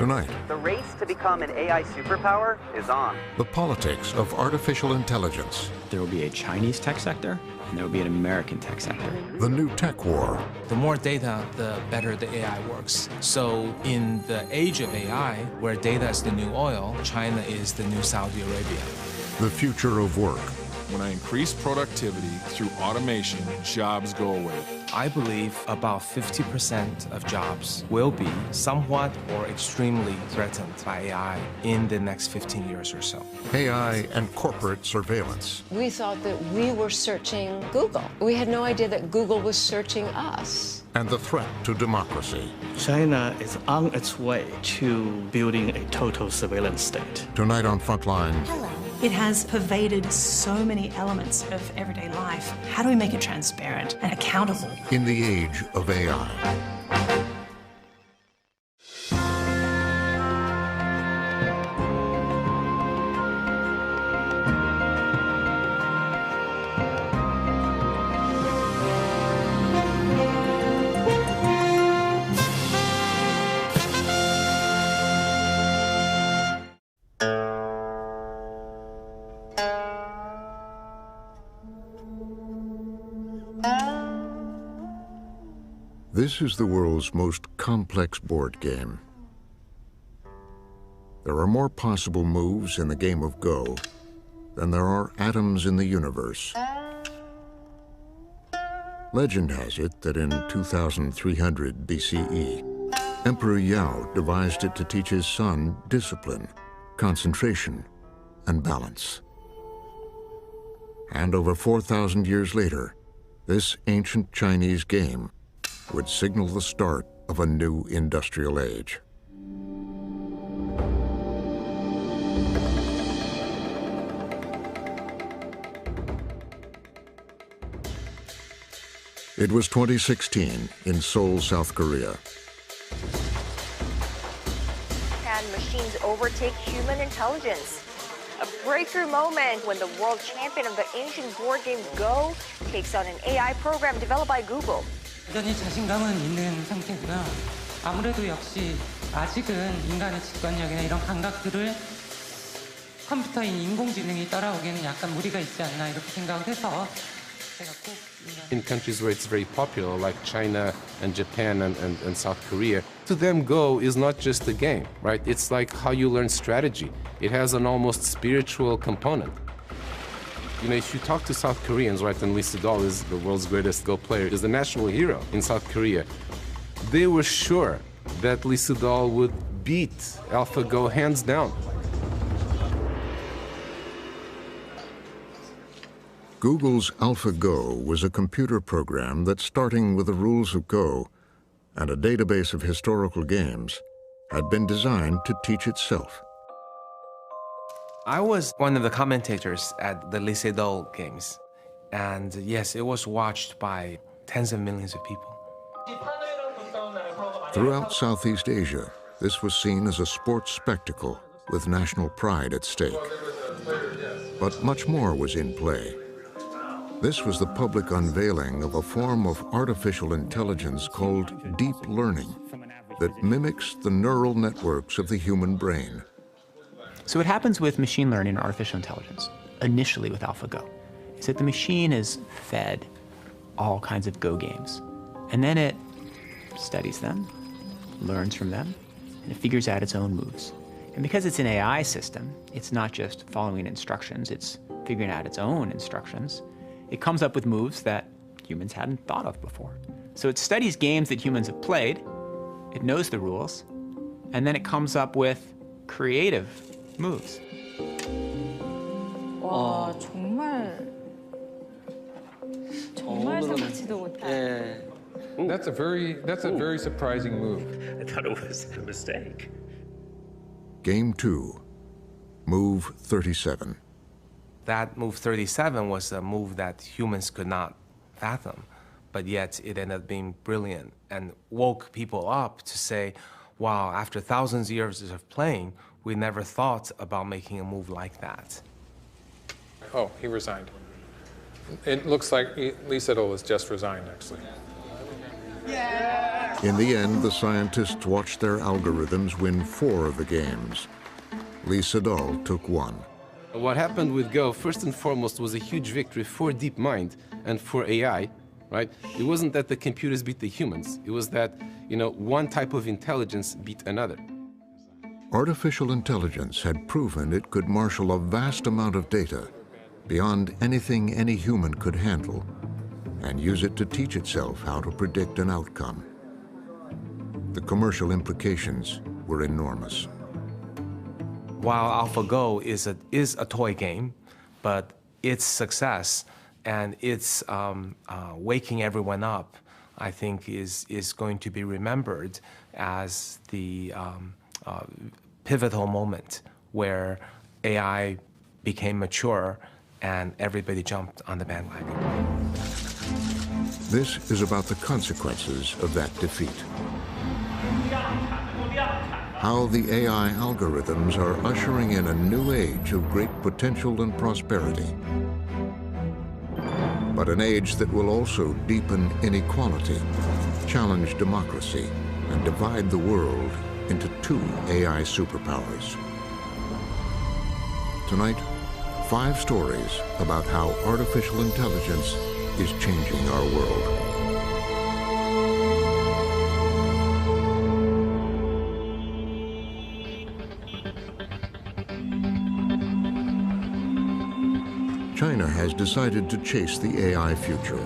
Tonight, The race to become an AI superpower is on. the politics of artificial intelligence, There will be a Chinese tech sector, and there will be an American tech sector. the new tech war, The more data, the better the AI works. So in the age of AI, where data is the new oil, China is the new Saudi Arabia. the future of work, When I increase productivity through automation, jobs go away. I believe about 50% of jobs will be somewhat or extremely threatened by AI in the next 15 years or so. AI and corporate surveillance, We thought that we were searching Google. We had no idea that Google was searching us. and the threat to democracy. China is on its way to building a total surveillance state. Tonight on Frontline, It has pervaded so many elements of everyday life. How do we make it transparent and accountable? in the age of AI. This is the world's most complex board game. There are more possible moves in the game of Go than there are atoms in the universe. Legend has it that in 2300 BCE, Emperor Yao devised it to teach his son discipline, concentration, and balance. And over 4,000 years later, this ancient Chinese game would signal the start of a new industrial age. It was 2016 in Seoul, South Korea. Can machines overtake human intelligence? A breakthrough moment when the world champion of the ancient board game Go takes on an AI program developed by Google. 여전히 자신감은 있는 상태고요. 아무래도 역시 아직은 인간의 직관력이나 이런 감각들을 컴퓨터인 인공지능이 따라오기에는 약간 무리가 있지 않나 이렇게 생각을 해서 제가 꼭 In countries where it's very popular, like China and Japan and South Korea, to them Go is not just a game, right? It's like how you learn strategy. It has an almost spiritual component. You know, if you talk to South Koreans, right, and Lee Sedol is the world's greatest Go player, is the national hero in South Korea, they were sure that Lee Sedol would beat AlphaGo hands down. Google's AlphaGo was a computer program that, starting with the rules of Go and a database of historical games, had been designed to teach itself. I was one of the commentators at the Lee Sedol games. And yes, it was watched by tens of millions of people. Throughout Southeast Asia, this was seen as a sports spectacle with national pride at stake. But much more was in play. This was the public unveiling of a form of artificial intelligence called deep learning that mimics the neural networks of the human brain. So what happens with machine learning and artificial intelligence, initially with AlphaGo, is that the machine is fed all kinds of Go games. And then it studies them, learns from them, and it figures out its own moves. And because it's an AI system, it's not just following instructions, it's figuring out its own instructions. It comes up with moves that humans hadn't thought of before. So it studies games that humans have played, it knows the rules, and then it comes up with creative moves. 와, 정말 생각지도 못한. That's a very surprising move. I thought it was a mistake. Game 2, Move 37. That move 37 was a move that humans could not fathom, but yet it ended up being brilliant and woke people up to say, wow, after thousands of years of playing, we never thought about making a move like that. Oh, he resigned. It looks like Lee Sedol has just resigned, actually. In the end, the scientists watched their algorithms win 4 of the games. Lee Sedol took 1. What happened with Go, first and foremost, was a huge victory for DeepMind and for AI, right? It wasn't that the computers beat the humans. It was that, one type of intelligence beat another. Artificial intelligence had proven it could marshal a vast amount of data beyond anything any human could handle and use it to teach itself how to predict an outcome. The commercial implications were enormous. While AlphaGo is a toy game, but its success and its waking everyone up, I think, is going to be remembered as the pivotal moment where AI became mature and everybody jumped on the bandwagon. This is about the consequences of that defeat. How the AI algorithms are ushering in a new age of great potential and prosperity. But an age that will also deepen inequality, challenge democracy, and divide the world into 2 AI superpowers. Tonight, 5 stories about how artificial intelligence is changing our world. China has decided to chase the AI future.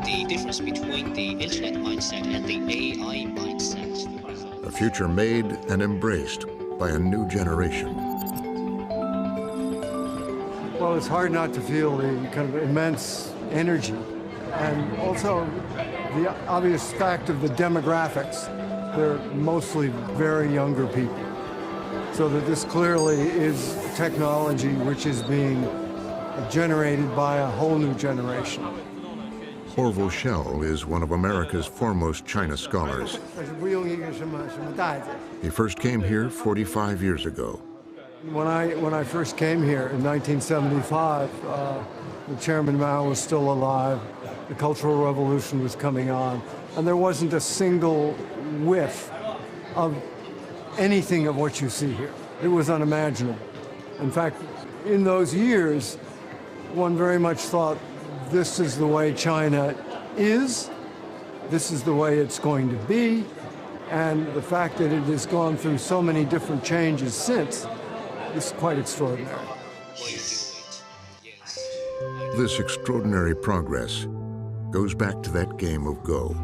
The difference between the internet mindset and the AI mindset. A future made and embraced by a new generation. Well, it's hard not to feel the kind of immense energy and also the obvious fact of the demographics. They're mostly very younger people. So that this clearly is technology which is being generated by a whole new generation. Orville Schell is one of America's foremost China scholars. He first came here 45 years ago. When I first came here in 1975, the Chairman Mao was still alive, the Cultural Revolution was coming on, and there wasn't a single whiff of anything of what you see here. It was unimaginable. In fact, in those years, one very much thought this is the way China is, this is the way it's going to be, and the fact that it has gone through so many different changes since is quite extraordinary. This extraordinary progress goes back to that game of Go.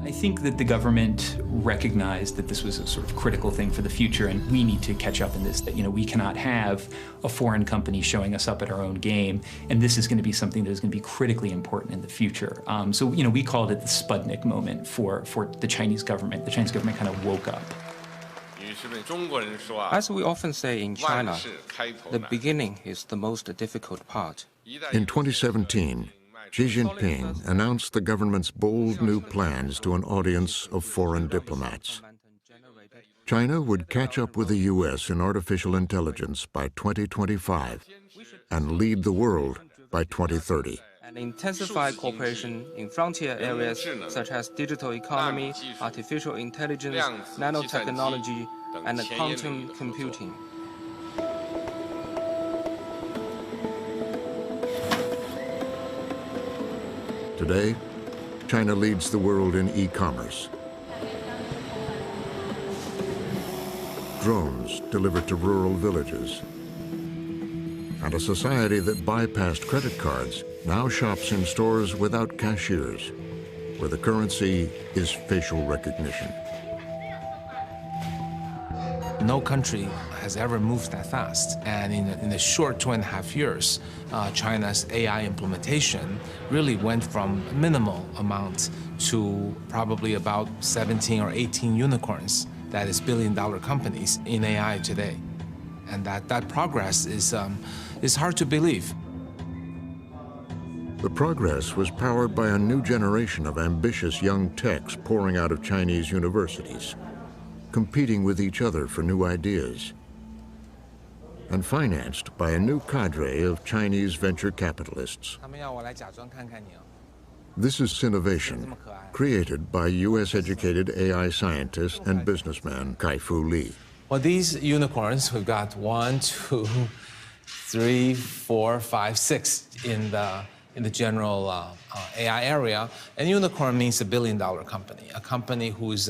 I think that the government recognized that this was a sort of critical thing for the future, and we need to catch up in this, that, we cannot have a foreign company showing us up at our own game, and this is going to be something that is going to be critically important in the future. So, we called it the Sputnik moment for the Chinese government. The Chinese government kind of woke up. As we often say in China, the beginning is the most difficult part. In 2017, Xi Jinping announced the government's bold new plans to an audience of foreign diplomats. China would catch up with the U.S. in artificial intelligence by 2025 and lead the world by 2030. And intensify cooperation in frontier areas such as digital economy, artificial intelligence, nanotechnology, and quantum computing. Today, China leads the world in e-commerce. Drones delivered to rural villages. And a society that bypassed credit cards now shops in stores without cashiers, where the currency is facial recognition. No country has ever moved that fast. And in the short 2.5 years, China's AI implementation really went from minimal amount to probably about 17 or 18 unicorns, that is billion-dollar companies in AI today. And that progress is hard to believe. The progress was powered by a new generation of ambitious young techs pouring out of Chinese universities, competing with each other for new ideas, and financed by a new cadre of Chinese venture capitalists. This is Sinovation, created by U.S.-educated AI scientist and businessman Kai-Fu Lee. Well, these unicorns, we've got 1, 2, 3, 4, 5, 6 in the general AI area. And unicorn means $1 billion company, a company whose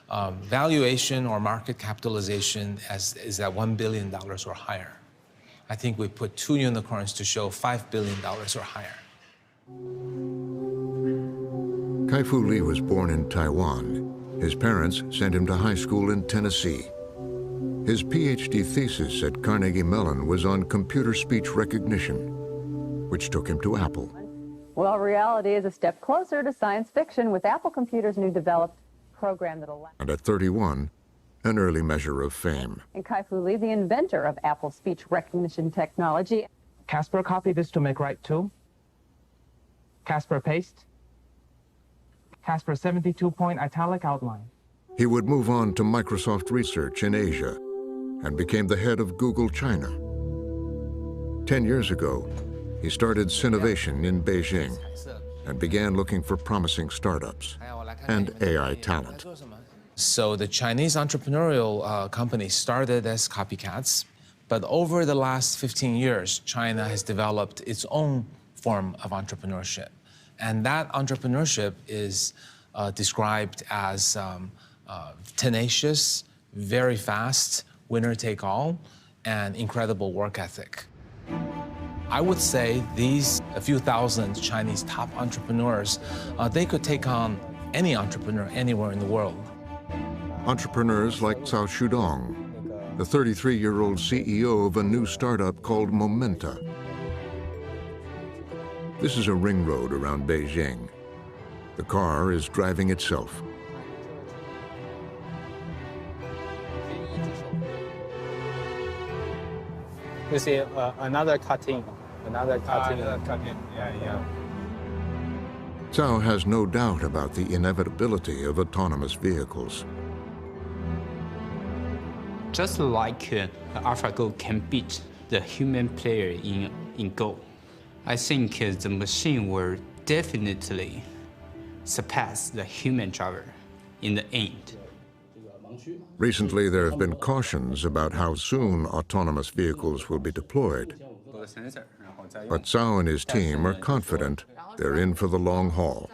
valuation or market capitalization is at $1 billion or higher. I think we put 2 unicorns to show $5 billion or higher. Kai-Fu Lee was born in Taiwan. His parents sent him to high school in Tennessee. His PhD thesis at Carnegie Mellon was on computer speech recognition, which took him to Apple. Well, reality is a step closer to science fiction with Apple Computer's new developed program that allows... And at 31, an early measure of fame. And Kai-Fu Lee, the inventor of Apple's speech recognition technology. Casper copy this to make right 2. Casper paste. Casper 72-point italic outline. He would move on to Microsoft Research in Asia and became the head of Google China. 10 years ago, he started Sinovation in Beijing and began looking for promising startups and AI talent. So the Chinese entrepreneurial companies started as copycats, but over the last 15 years, China has developed its own form of entrepreneurship. And that entrepreneurship is described as tenacious, very fast, winner-take-all, and incredible work ethic. I would say these a few thousand Chinese top entrepreneurs, they could take on any entrepreneur anywhere in the world. Entrepreneurs like Cao Shudong, the 33-year-old CEO of a new startup called Momenta. This is a ring road around Beijing. The car is driving itself. You see another cutting. Cao has no doubt about the inevitability of autonomous vehicles. Just like AlphaGo can beat the human player in Go, I think the machine will definitely surpass the human driver in the end. Recently, there have been cautions about how soon autonomous vehicles will be deployed. But Cao and his team are confident they're in for the long haul.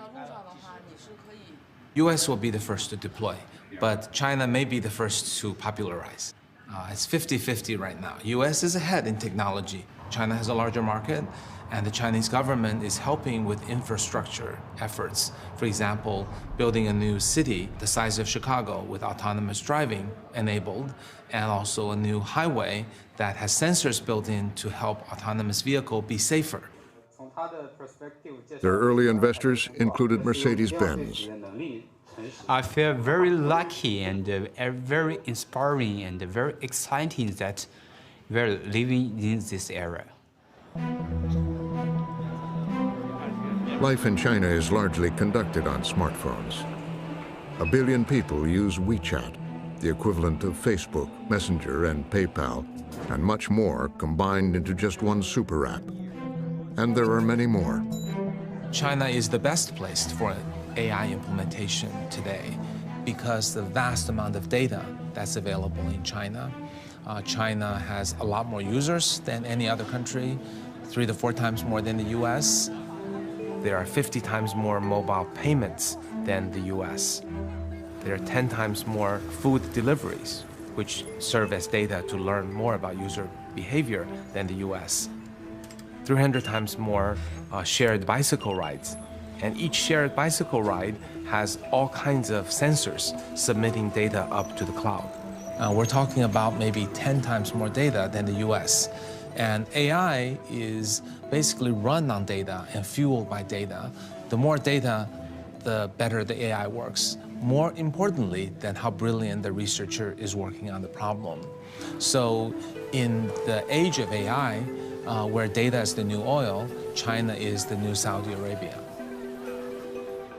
US will be the first to deploy, but China may be the first to popularize. It's 50-50 right now. US is ahead in technology. China has a larger market, and the Chinese government is helping with infrastructure efforts. For example, building a new city the size of Chicago with autonomous driving enabled, and also a new highway that has sensors built in to help autonomous vehicle be safer. Their early investors included Mercedes-Benz. I feel very lucky and very inspiring and very exciting that we're living in this era. Life in China is largely conducted on smartphones. 1 billion people use WeChat, the equivalent of Facebook, Messenger, and PayPal, and much more combined into just one super app. And there are many more. China is the best place for AI implementation today because the vast amount of data that's available in China. China has a lot more users than any other country, 3 to 4 times more than the US. There are 50 times more mobile payments than the US. There are 10 times more food deliveries, which serve as data to learn more about user behavior than the US. 300 times more shared bicycle rides. And each shared bicycle ride has all kinds of sensors submitting data up to the cloud. We're talking about maybe 10 times more data than the US. And AI is basically run on data and fueled by data. The more data, the better the AI works. More importantly than how brilliant the researcher is working on the problem. So in the age of AI, where data is the new oil, China is the new Saudi Arabia.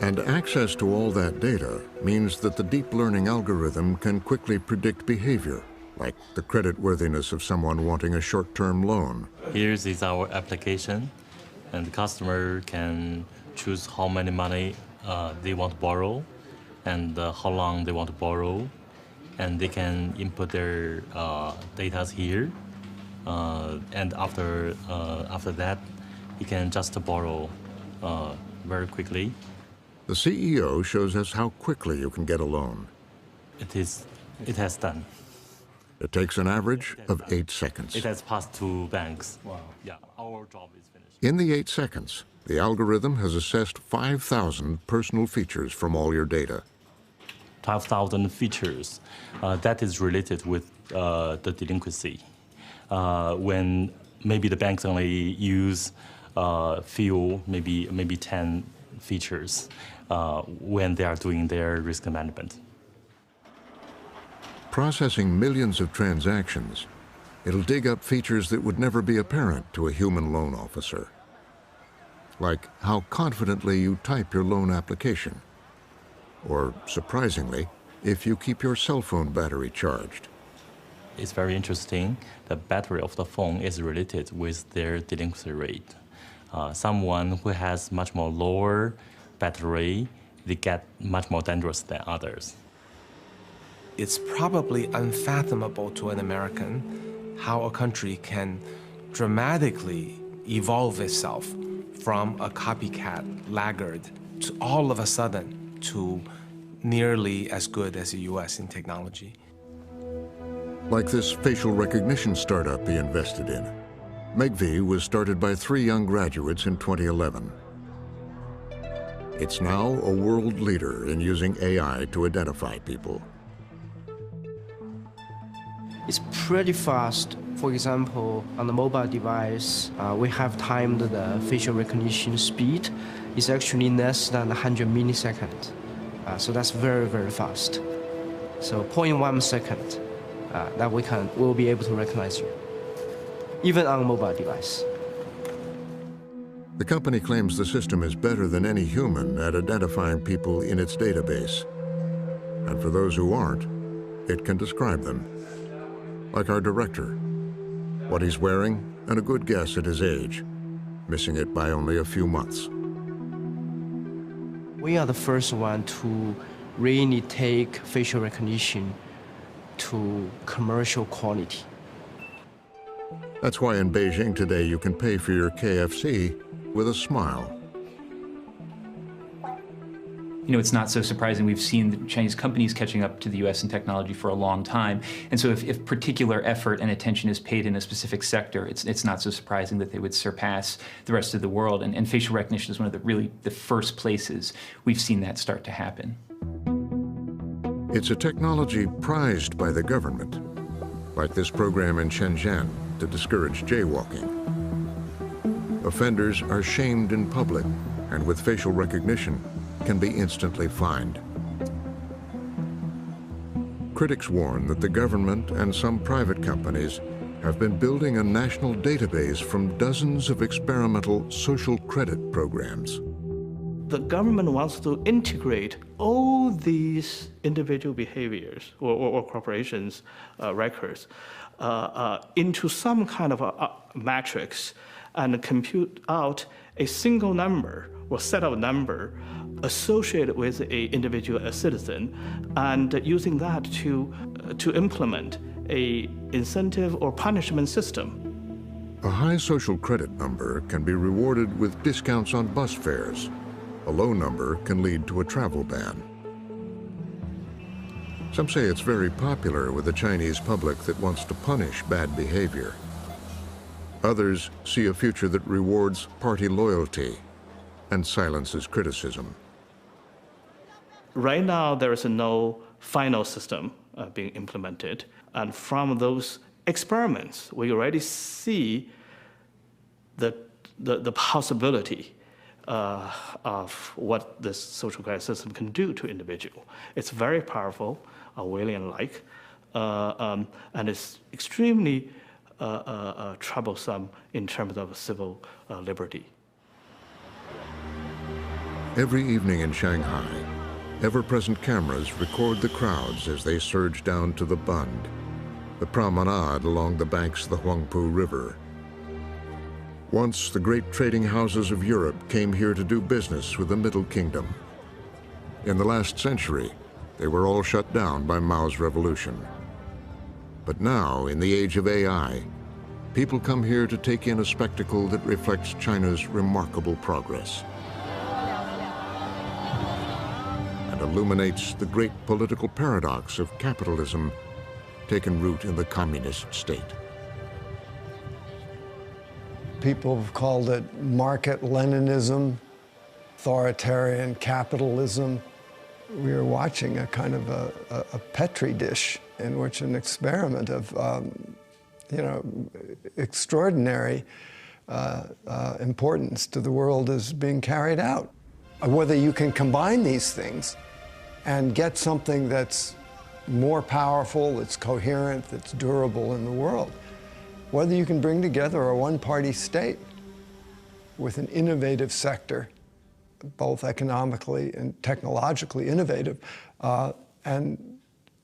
And access to all that data means that the deep learning algorithm can quickly predict behavior, like the creditworthiness of someone wanting a short-term loan. Here's our application, and the customer can choose how many money they want to borrow and how long they want to borrow, and they can input their data here, and after that, you can just borrow very quickly. The CEO shows us how quickly you can get a loan. It has done. It takes an average of 8 seconds. It has passed to banks. Wow. Yeah, our job is finished. In the 8 seconds, the algorithm has assessed 5,000 personal features from all your data. 12,000 features. That is related with the delinquency. When maybe the banks only use few, maybe 10 features when they are doing their risk management. Processing millions of transactions, it'll dig up features that would never be apparent to a human loan officer. Like how confidently you type your loan application. Or, surprisingly, if you keep your cell phone battery charged. It's very interesting. The battery of the phone is related with their delinquency rate. Someone who has much more lower battery, they get much more dangerous than others. It's probably unfathomable to an American how a country can dramatically evolve itself from a copycat laggard to all of a sudden to nearly as good as the US in technology. Like this facial recognition startup he invested in. Megvii was started by 3 young graduates in 2011. It's now a world leader in using AI to identify people. It's pretty fast. For example, on the mobile device, we have timed the facial recognition speed. It's actually less than 100 milliseconds. So that's very, very fast. So 0.1 second that we'll be able to recognize you, even on a mobile device. The company claims the system is better than any human at identifying people in its database. And for those who aren't, it can describe them. Like our director, what he's wearing, and a good guess at his age, missing it by only a few months. We are the first one to really take facial recognition to commercial quality. That's why in Beijing today you can pay for your KFC with a smile. You know, it's not so surprising. We've seen the Chinese companies catching up to the US in technology for a long time. And so if particular effort and attention is paid in a specific sector, it's not so surprising that they would surpass the rest of the world. And facial recognition is one of the first places we've seen that start to happen. It's a technology prized by the government, like this program in Shenzhen to discourage jaywalking. Offenders are shamed in public, and with facial recognition, can be instantly fined. Critics warn that the government and some private companies have been building a national database from dozens of experimental social credit programs. The government wants to integrate all these individual behaviors or corporations' records into some kind of a matrix and compute out a single number or set of number associated with an individual, a citizen, and using that to implement a incentive or punishment system. A high social credit number can be rewarded with discounts on bus fares. A low number can lead to a travel ban. Some say it's very popular with the Chinese public that wants to punish bad behavior. Others see a future that rewards party loyalty and silences criticism. Right now, there is no final system being implemented. And from those experiments, we already see the possibility of what this social credit system can do to individual. It's very powerful, Orwellian-like, and it's extremely troublesome in terms of civil liberty. Every evening in Shanghai, ever-present cameras record the crowds as they surge down to the Bund, the promenade along the banks of the Huangpu River. Once, the great trading houses of Europe came here to do business with the Middle Kingdom. In the last century, they were all shut down by Mao's revolution. But now, in the age of AI, people come here to take in a spectacle that reflects China's remarkable progress and illuminates the great political paradox of capitalism taken root in the communist state. People have called it market Leninism, authoritarian capitalism. We are watching a kind of a Petri dish in which an experiment of, extraordinary importance to the world is being carried out. Whether you can combine these things and get something that's more powerful, that's coherent, that's durable in the world. Whether you can bring together a one-party state with an innovative sector, both economically and technologically innovative, and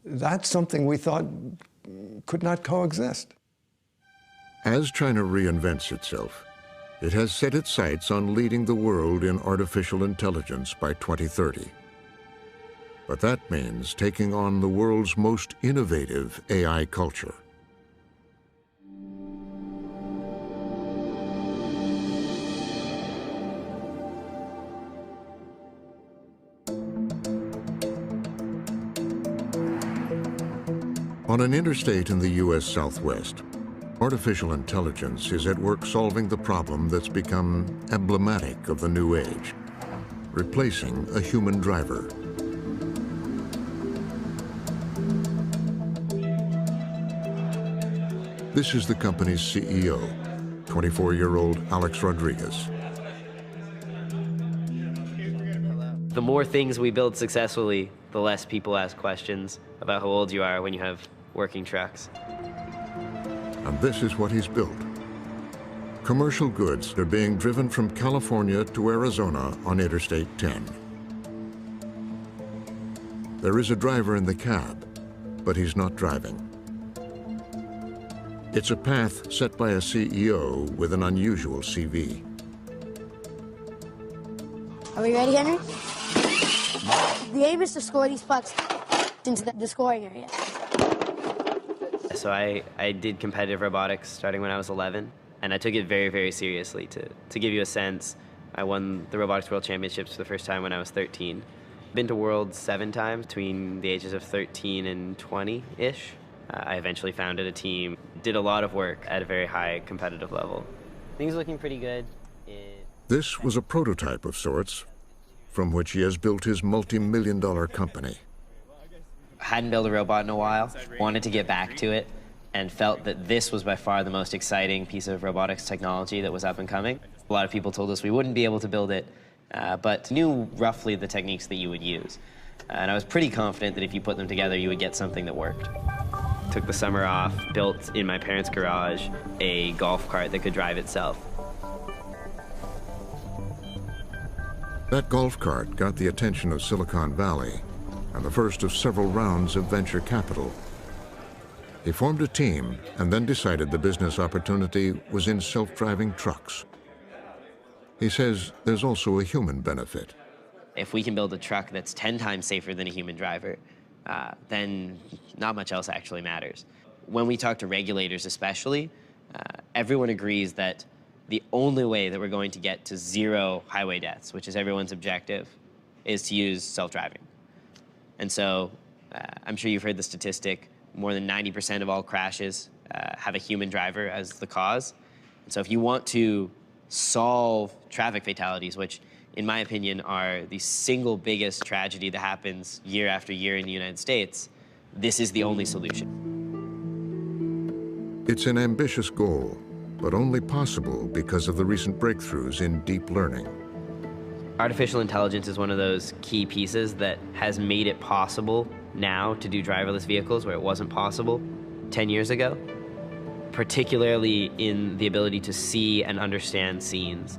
that's something we thought could not coexist. As China reinvents itself, it has set its sights on leading the world in artificial intelligence by 2030. But that means taking on the world's most innovative AI culture. On an interstate in the U.S. Southwest, artificial intelligence is at work solving the problem that's become emblematic of the new age, replacing a human driver. This is the company's CEO, 24-year-old Alex Rodriguez. The more things we build successfully, the less people ask questions about how old you are when you have working trucks. And this is what he's built. Commercial goods are being driven from California to Arizona on Interstate 10. There is a driver in the cab, but he's not driving. It's a path set by a CEO with an unusual CV. Are we ready, Henry? The aim is to score these pucks into the scoring area. So I did competitive robotics starting when I was 11, and I took it very, very seriously. To give you a sense, I won the Robotics World Championships for the first time when I was 13. Been to Worlds 7 times between the ages of 13 and 20-ish. I eventually founded a team, did a lot of work at a very high competitive level. Things looking pretty good. This was a prototype of sorts, from which he has built his multi-million-dollar company. Hadn't built a robot in a while, wanted to get back to it, and felt that this was by far the most exciting piece of robotics technology that was up and coming. A lot of people told us we wouldn't be able to build it, but knew roughly the techniques that you would use. And I was pretty confident that if you put them together, you would get something that worked. Took the summer off, built in my parents' garage a golf cart that could drive itself. That golf cart got the attention of Silicon Valley and the first of several rounds of venture capital. He formed a team and then decided the business opportunity was in self-driving trucks. He says there's also a human benefit. If we can build a truck that's 10 times safer than a human driver, then not much else actually matters. When we talk to regulators especially, everyone agrees that the only way that we're going to get to 0 highway deaths, which is everyone's objective, is to use self-driving. And so I'm sure you've heard the statistic, more than 90% of all crashes have a human driver as the cause. And so if you want to solve traffic fatalities, which in my opinion are the single biggest tragedy that happens year after year in the United States, this is the only solution. It's an ambitious goal, but only possible because of the recent breakthroughs in deep learning. Artificial intelligence is one of those key pieces that has made it possible now to do driverless vehicles where it wasn't possible 10 years ago, particularly in the ability to see and understand scenes.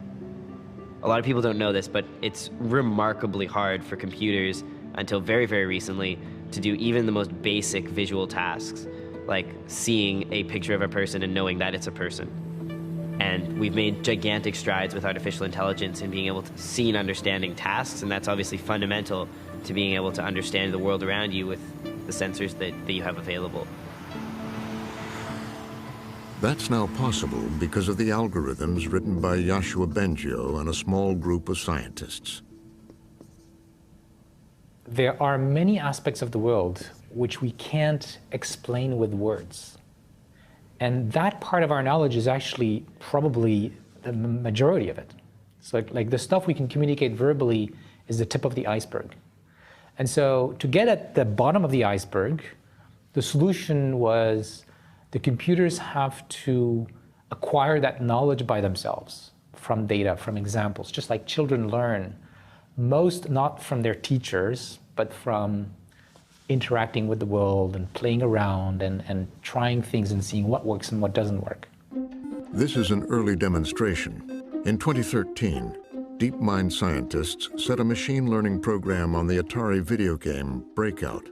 A lot of people don't know this, but it's remarkably hard for computers until very, very recently to do even the most basic visual tasks, like seeing a picture of a person and knowing that it's a person. And we've made gigantic strides with artificial intelligence in being able to see and understanding tasks, and that's obviously fundamental to being able to understand the world around you with the sensors that you have available. That's now possible because of the algorithms written by Yoshua Bengio and a small group of scientists. There are many aspects of the world which we can't explain with words. And that part of our knowledge is actually probably the majority of it. So like the stuff we can communicate verbally is the tip of the iceberg. And so to get at the bottom of the iceberg, the solution was the computers have to acquire that knowledge by themselves from data, from examples, just like children learn, most not from their teachers, but from interacting with the world and playing around and trying things and seeing what works and what doesn't work. This is an early demonstration. In 2013, DeepMind scientists set a machine learning program on the Atari video game Breakout.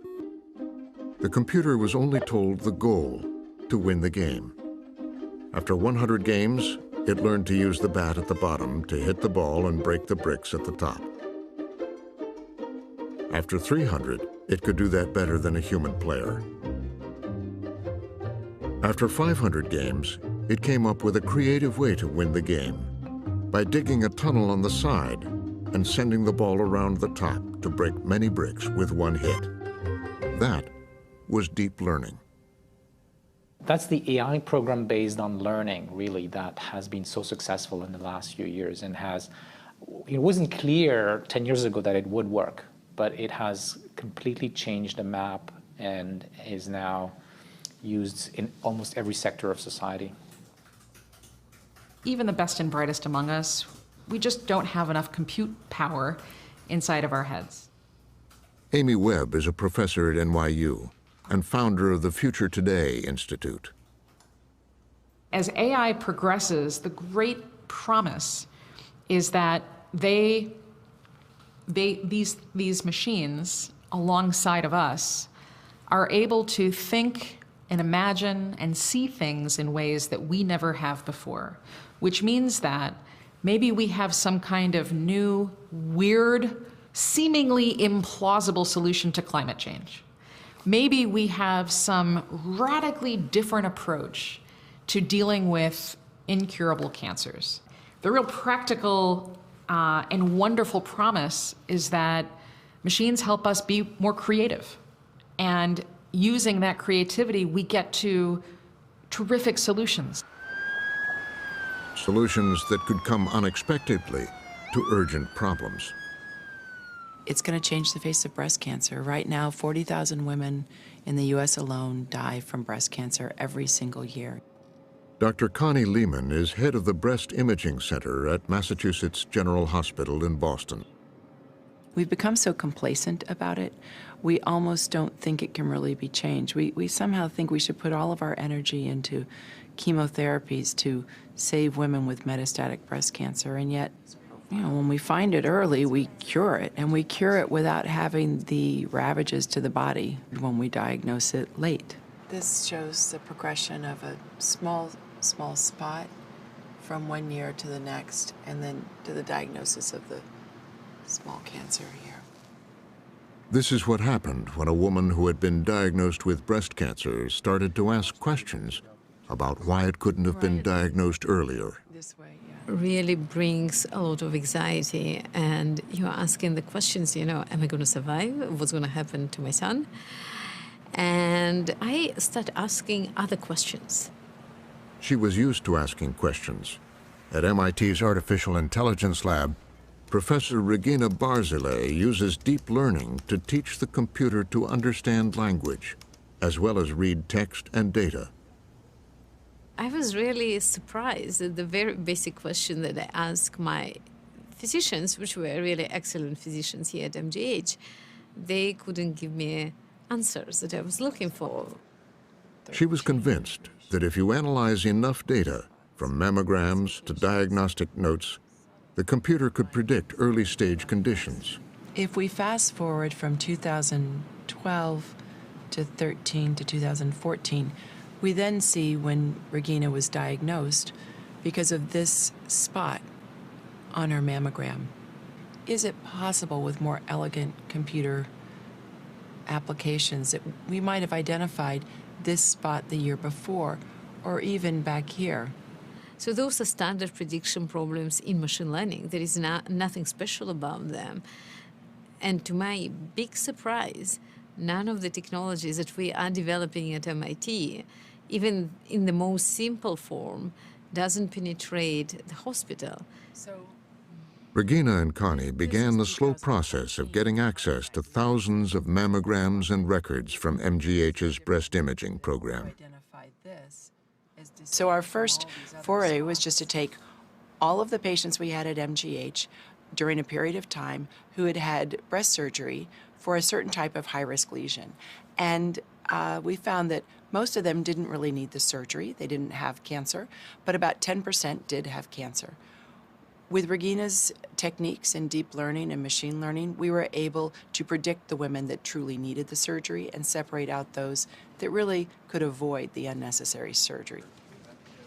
The computer was only told the goal, to win the game. After 100 games, it learned to use the bat at the bottom to hit the ball and break the bricks at the top. After 300, it could do that better than a human player. After 500 games, it came up with a creative way to win the game by digging a tunnel on the side and sending the ball around the top to break many bricks with one hit. That was deep learning. That's the AI program based on learning, really, that has been so successful in the last few years and it wasn't clear 10 years ago that it would work, but it has completely changed the map and is now used in almost every sector of society. Even the best and brightest among us, we just don't have enough compute power inside of our heads. Amy Webb is a professor at NYU and founder of the Future Today Institute. As AI progresses, the great promise is that these machines, alongside of us, are able to think and imagine and see things in ways that we never have before, which means that maybe we have some kind of new, weird, seemingly implausible solution to climate change. Maybe we have some radically different approach to dealing with incurable cancers. The real practical and wonderful promise is that machines help us be more creative. And using that creativity, we get to terrific solutions. Solutions that could come unexpectedly to urgent problems. It's going to change the face of breast cancer. Right now, 40,000 women in the U.S. alone die from breast cancer every single year. Dr. Connie Lehman is head of the Breast Imaging Center at Massachusetts General Hospital in Boston. We've become so complacent about it, we almost don't think it can really be changed. We somehow think we should put all of our energy into chemotherapies to save women with metastatic breast cancer, and yet, when we find it early, we cure it, and we cure it without having the ravages to the body when we diagnose it late. This shows the progression of a small spot from 1 year to the next, and then to the diagnosis of the small cancer here. This is what happened when a woman who had been diagnosed with breast cancer started to ask questions about why it couldn't have been diagnosed earlier. Really brings a lot of anxiety, and you're asking the questions, am I going to survive? What's going to happen to my son? And I start asking other questions. She was used to asking questions. At MIT's Artificial Intelligence Lab, Professor Regina Barzilay uses deep learning to teach the computer to understand language, as well as read text and data. I was really surprised at the very basic question that I asked my physicians, which were really excellent physicians here at MGH. They couldn't give me answers that I was looking for. She was convinced that if you analyze enough data, from mammograms to diagnostic notes, the computer could predict early-stage conditions. If we fast forward from 2012 to 13 to 2014, we then see when Regina was diagnosed, because of this spot on our mammogram. Is it possible with more elegant computer applications that we might have identified this spot the year before, or even back here? So those are standard prediction problems in machine learning. There is nothing special about them. And to my big surprise, none of the technologies that we are developing at MIT, even in the most simple form, doesn't penetrate the hospital. Regina and Connie began the slow process of getting access to thousands of mammograms and records from MGH's breast imaging program. So our first foray was just to take all of the patients we had at MGH during a period of time who had had breast surgery for a certain type of high-risk lesion. And we found that most of them didn't really need the surgery. They didn't have cancer, but about 10% did have cancer. With Regina's techniques in deep learning and machine learning, we were able to predict the women that truly needed the surgery and separate out those that really could avoid the unnecessary surgery.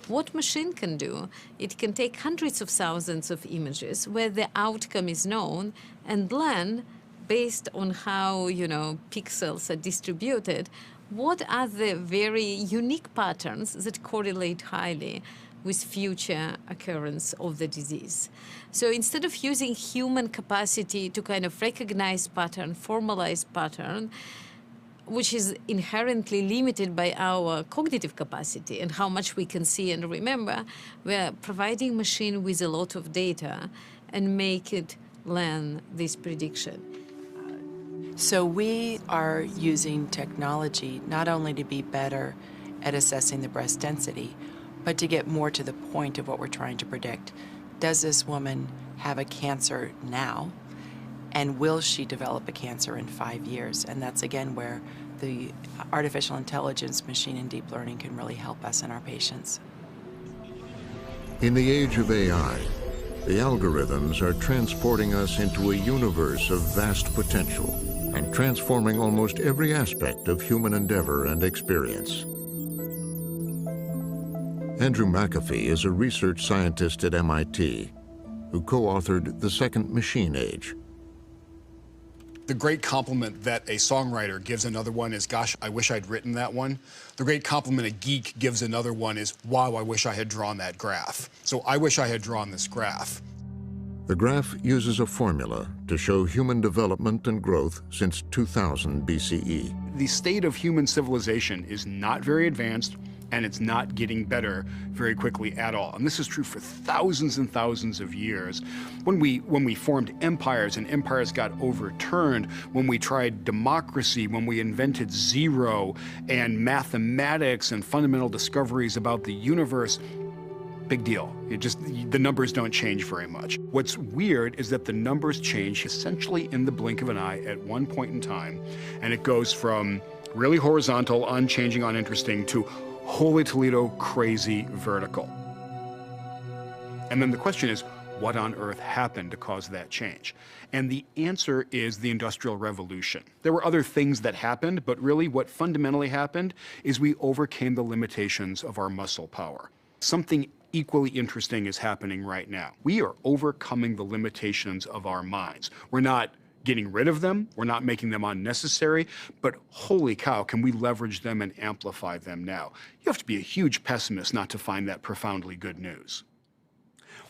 What machine can do, it can take hundreds of thousands of images where the outcome is known and learn, based on how, pixels are distributed, what are the very unique patterns that correlate highly with future occurrence of the disease. So instead of using human capacity to kind of recognize pattern, formalize pattern, which is inherently limited by our cognitive capacity and how much we can see and remember, we're providing machine with a lot of data and make it learn this prediction. So we are using technology not only to be better at assessing the breast density, but to get more to the point of what we're trying to predict. Does this woman have a cancer now? And will she develop a cancer in 5 years? And that's, again, where the artificial intelligence, machine and deep learning can really help us and our patients. In the age of AI, the algorithms are transporting us into a universe of vast potential and transforming almost every aspect of human endeavor and experience. Andrew McAfee is a research scientist at MIT who co-authored The Second Machine Age. The great compliment that a songwriter gives another one is, gosh, I wish I'd written that one. The great compliment a geek gives another one is, wow, I wish I had drawn that graph. So I wish I had drawn this graph. The graph uses a formula to show human development and growth since 2000 BCE. The state of human civilization is not very advanced, and it's not getting better very quickly at all. And this is true for thousands and thousands of years. When we formed empires and empires got overturned, when we tried democracy, when we invented zero and mathematics and fundamental discoveries about the universe, big deal. The numbers don't change very much. What's weird is that the numbers change essentially in the blink of an eye at one point in time, and it goes from really horizontal, unchanging, uninteresting to holy Toledo, crazy vertical. And then the question is, what on earth happened to cause that change? And the answer is the Industrial Revolution. There were other things that happened, but really what fundamentally happened is we overcame the limitations of our muscle power. Something equally interesting is happening right now. We are overcoming the limitations of our minds. We're not getting rid of them, we're not making them unnecessary, but holy cow, can we leverage them and amplify them now? You have to be a huge pessimist not to find that profoundly good news.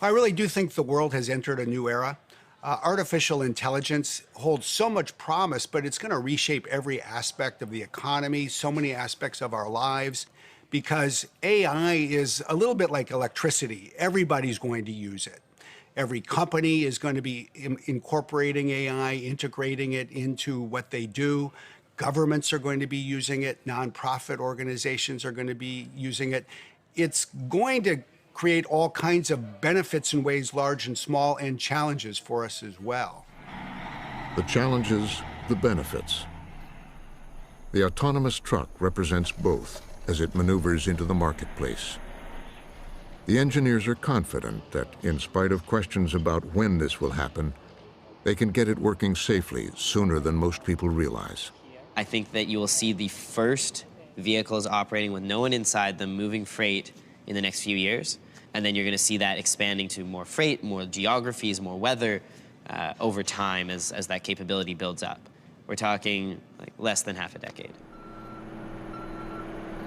I really do think the world has entered a new era. Artificial intelligence holds so much promise, but it's going to reshape every aspect of the economy, so many aspects of our lives, because AI is a little bit like electricity. Everybody's going to use it. Every company is going to be incorporating AI, integrating it into what they do. Governments are going to be using it. Nonprofit organizations are going to be using it. It's going to create all kinds of benefits in ways large and small, and challenges for us as well. The challenges, the benefits. The autonomous truck represents both as it maneuvers into the marketplace. The engineers are confident that, in spite of questions about when this will happen, they can get it working safely sooner than most people realize. I think that you will see the first vehicles operating with no one inside them moving freight in the next few years, And then you're going to see that expanding to more freight, more geographies, more weather over time as that capability builds up. We're talking like less than half a decade.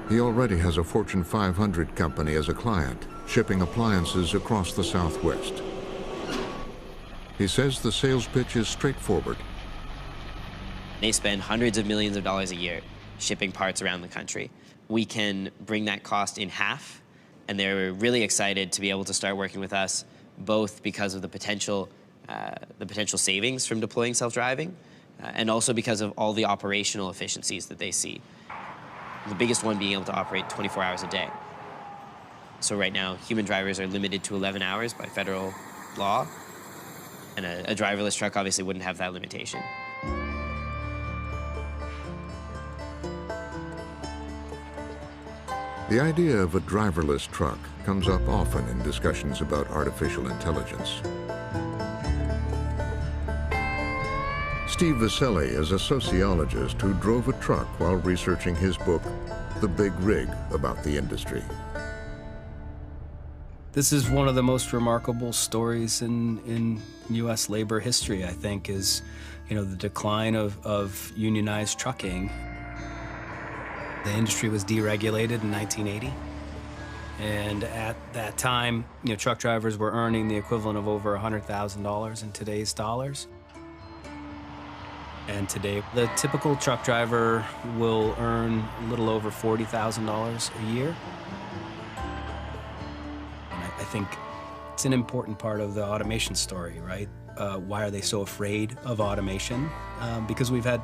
He already has a Fortune 500 company as a client, shipping appliances across the Southwest. He says the sales pitch is straightforward. They spend hundreds of millions of dollars a year shipping parts around the country. We can bring that cost in half, and they're really excited to be able to start working with us, both because of the potential savings from deploying self-driving, and also because of all the operational efficiencies that they see. The biggest one being able to operate 24 hours a day. So right now, human drivers are limited to 11 hours by federal law, and a driverless truck obviously wouldn't have that limitation. The idea of a driverless truck comes up often in discussions about artificial intelligence. Steve Viscelli is a sociologist who drove a truck while researching his book, The Big Rig, about the industry. This is one of the most remarkable stories in U.S. labor history, I think, is, the decline of unionized trucking. The industry was deregulated in 1980. And at that time, truck drivers were earning the equivalent of over $100,000 in today's dollars. And today, the typical truck driver will earn a little over $40,000 a year. And I think it's an important part of the automation story, right? Why are they so afraid of automation? Because we've had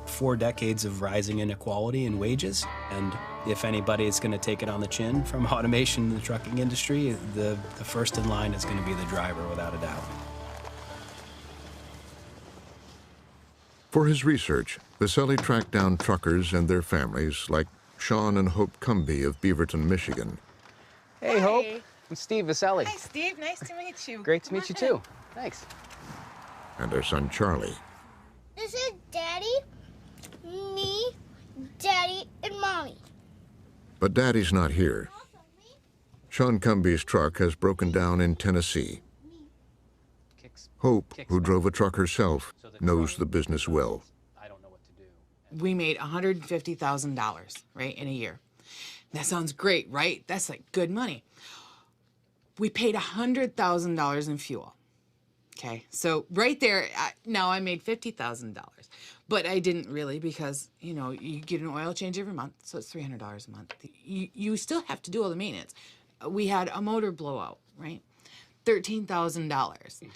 4 decades of rising inequality in wages. And if anybody is going to take it on the chin from automation in the trucking industry, the first in line is going to be the driver, without a doubt. For his research, Viscelli tracked down truckers and their families like Sean and Hope Cumby of Beaverton, Michigan. Hey, Hope. I'm Steve Viscelli. Hi, Steve. Nice to meet you. Great to meet you, too. Thanks. And their son, Charlie. This is Daddy, me, Daddy, and Mommy. But Daddy's not here. Sean Cumby's truck has broken down in Tennessee. Hope, who drove a truck herself, knows the business well. We made $150,000, right, in a year. That sounds great, right? That's like good money. We paid $100,000 in fuel. Okay, so right there, now I made $50,000. But I didn't really, because, you get an oil change every month, so it's $300 a month. You still have to do all the maintenance. We had a motor blowout, right? $13,000.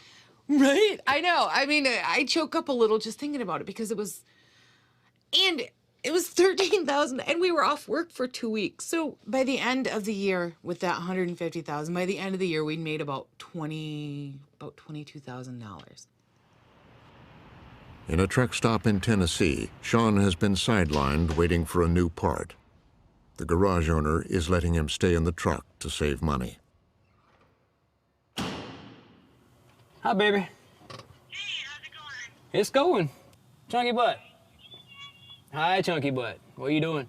Right? I know. I mean, I choke up a little just thinking about it, because it was $13,000, and we were off work for 2 weeks. So by the end of the year, with that $150,000, by the end of the year, we'd made about $22,000. In a truck stop in Tennessee, Sean has been sidelined waiting for a new part. The garage owner is letting him stay in the truck to save money. Hi, baby. Hey, how's it going? It's going. Chunky butt. Hi, Chunky butt. What are you doing?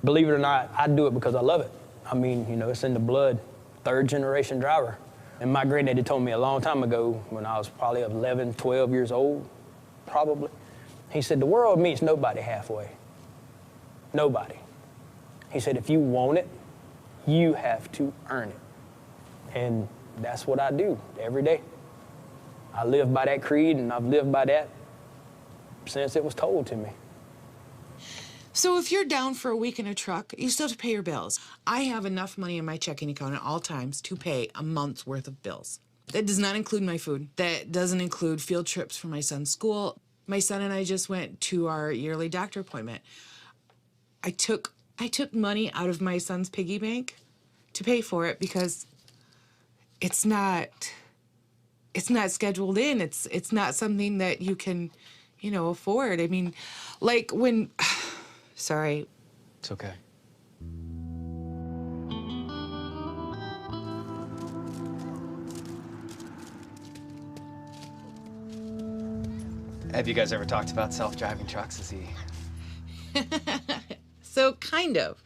Believe it or not, I do it because I love it. I mean, it's in the blood. 3rd generation driver. And my granddaddy told me a long time ago, when I was probably 11, 12 years old, probably, he said, the world meets nobody halfway. Nobody. He said, if you want it, you have to earn it. And that's what I do every day. I live by that creed, and I've lived by that since it was told to me. So if you're down for a week in a truck, you still have to pay your bills. I have enough money in my checking account at all times to pay a month's worth of bills. That does not include my food. That doesn't include field trips for my son's school. My son and I just went to our yearly doctor appointment. I took money out of my son's piggy bank to pay for it, because it's not scheduled in. It's not something that you can, afford. I mean, like when, sorry. It's okay. Have you guys ever talked about self-driving trucks? Is he? So kind of.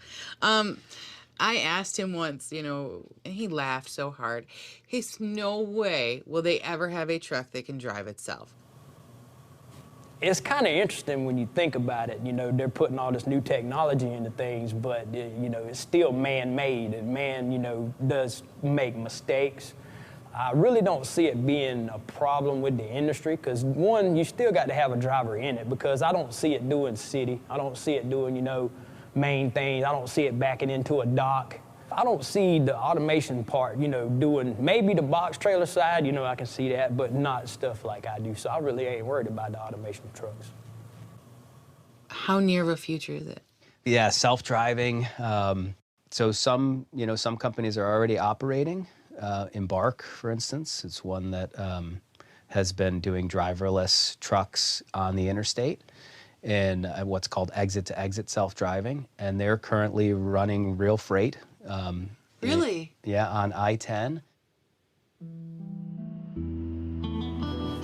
I asked him once, you know, and he laughed so hard. He's no way will they ever have a truck that can drive itself. It's kind of interesting when you think about it. You know, they're putting all this new technology into things, but, you know, it's still man-made, and man, you know, does make mistakes. I really don't see it being a problem with the industry because, one, you still got to have a driver in it because I don't see it doing city. I don't see it doing, you know, main things. I don't see it backing into a dock. I don't see the automation part, you know, doing maybe the box trailer side, you know, I can see that, but not stuff like I do. So I really ain't worried about the automation of trucks. How near of a future is it? Yeah, self-driving. So some companies are already operating. Embark, for instance, it's one that has been doing driverless trucks on the interstate in what's called exit-to-exit self-driving, and they're currently running real freight. Really? On I-10.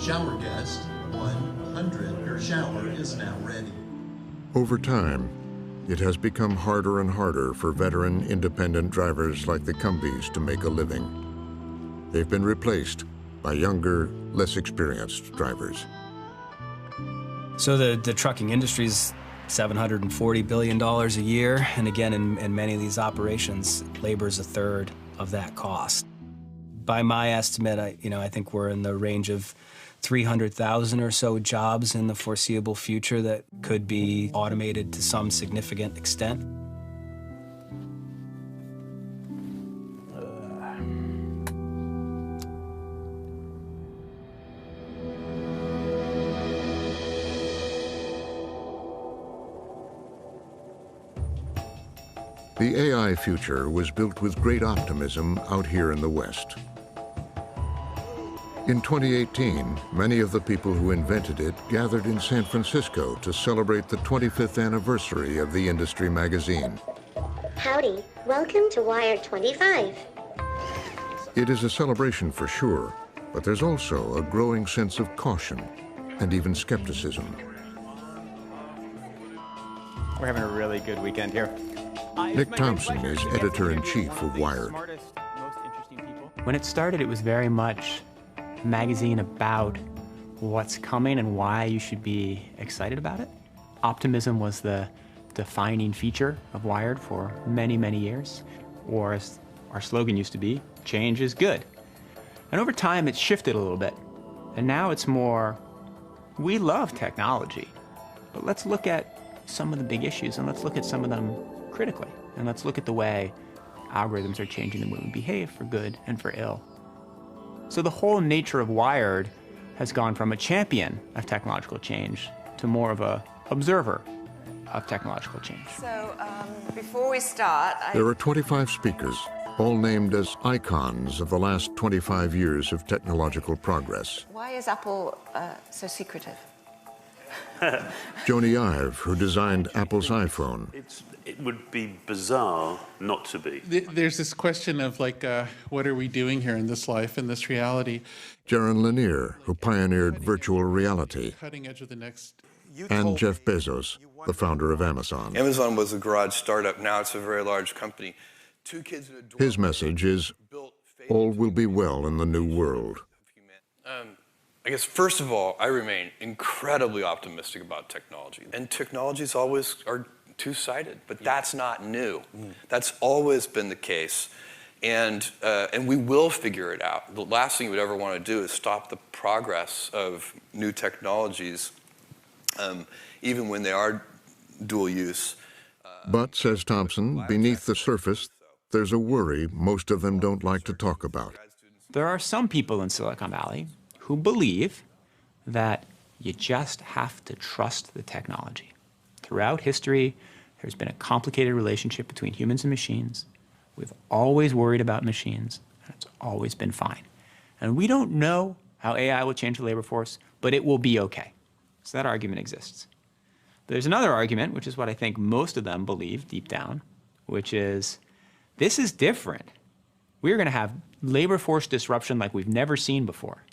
Shower guest 100. Your shower is now ready. Over time, it has become harder and harder for veteran independent drivers like the Cumbies to make a living. They've been replaced by younger, less experienced drivers. So the trucking industry's $740 billion a year, and again, in many of these operations, labor's a third of that cost. By my estimate, I think we're in the range of 300,000 or so jobs in the foreseeable future that could be automated to some significant extent. The AI future was built with great optimism out here in the West. In 2018, many of the people who invented it gathered in San Francisco to celebrate the 25th anniversary of the industry magazine. Howdy, welcome to Wired 25. It is a celebration for sure, but there's also a growing sense of caution and even skepticism. We're having a really good weekend here. Nick Thompson is editor-in-chief of Wired. When it started, it was very much a magazine about what's coming and why you should be excited about it. Optimism was the defining feature of Wired for many, many years. Or as our slogan used to be, change is good. And over time, it's shifted a little bit. And now it's more, we love technology, but let's look at some of the big issues and let's look at some of them critically. And let's look at the way algorithms are changing the way we behave for good and for ill. So the whole nature of Wired has gone from a champion of technological change to more of a observer of technological change. So before we start, There are 25 speakers, all named as icons of the last 25 years of technological progress. Why is Apple so secretive? Joni Ive, who designed Apple's iPhone. It would be bizarre not to be. There's this question of like, what are we doing here in this life, in this reality? Jaron Lanier, who pioneered virtual reality. Cutting edge of the next. And Jeff Bezos, the founder of Amazon. Amazon was a garage startup. Now it's a very large company. Two kids in a dorm. His message is, all will be well in the new world. I guess, first of all, I remain incredibly optimistic about technology. And technologies always are two-sided, but that's not new. That's always been the case. And we will figure it out. The last thing we'd ever want to do is stop the progress of new technologies, even when they are dual use. But, says Thompson, beneath the surface, there's a worry most of them don't like to talk about. There are some people in Silicon Valley who believe that you just have to trust the technology. Throughout history, there's been a complicated relationship between humans and machines. We've always worried about machines, and it's always been fine. And we don't know how AI will change the labor force, but it will be okay. So that argument exists. But there's another argument, which is what I think most of them believe deep down, which is this is different. We're going to have labor force disruption like we've never seen before.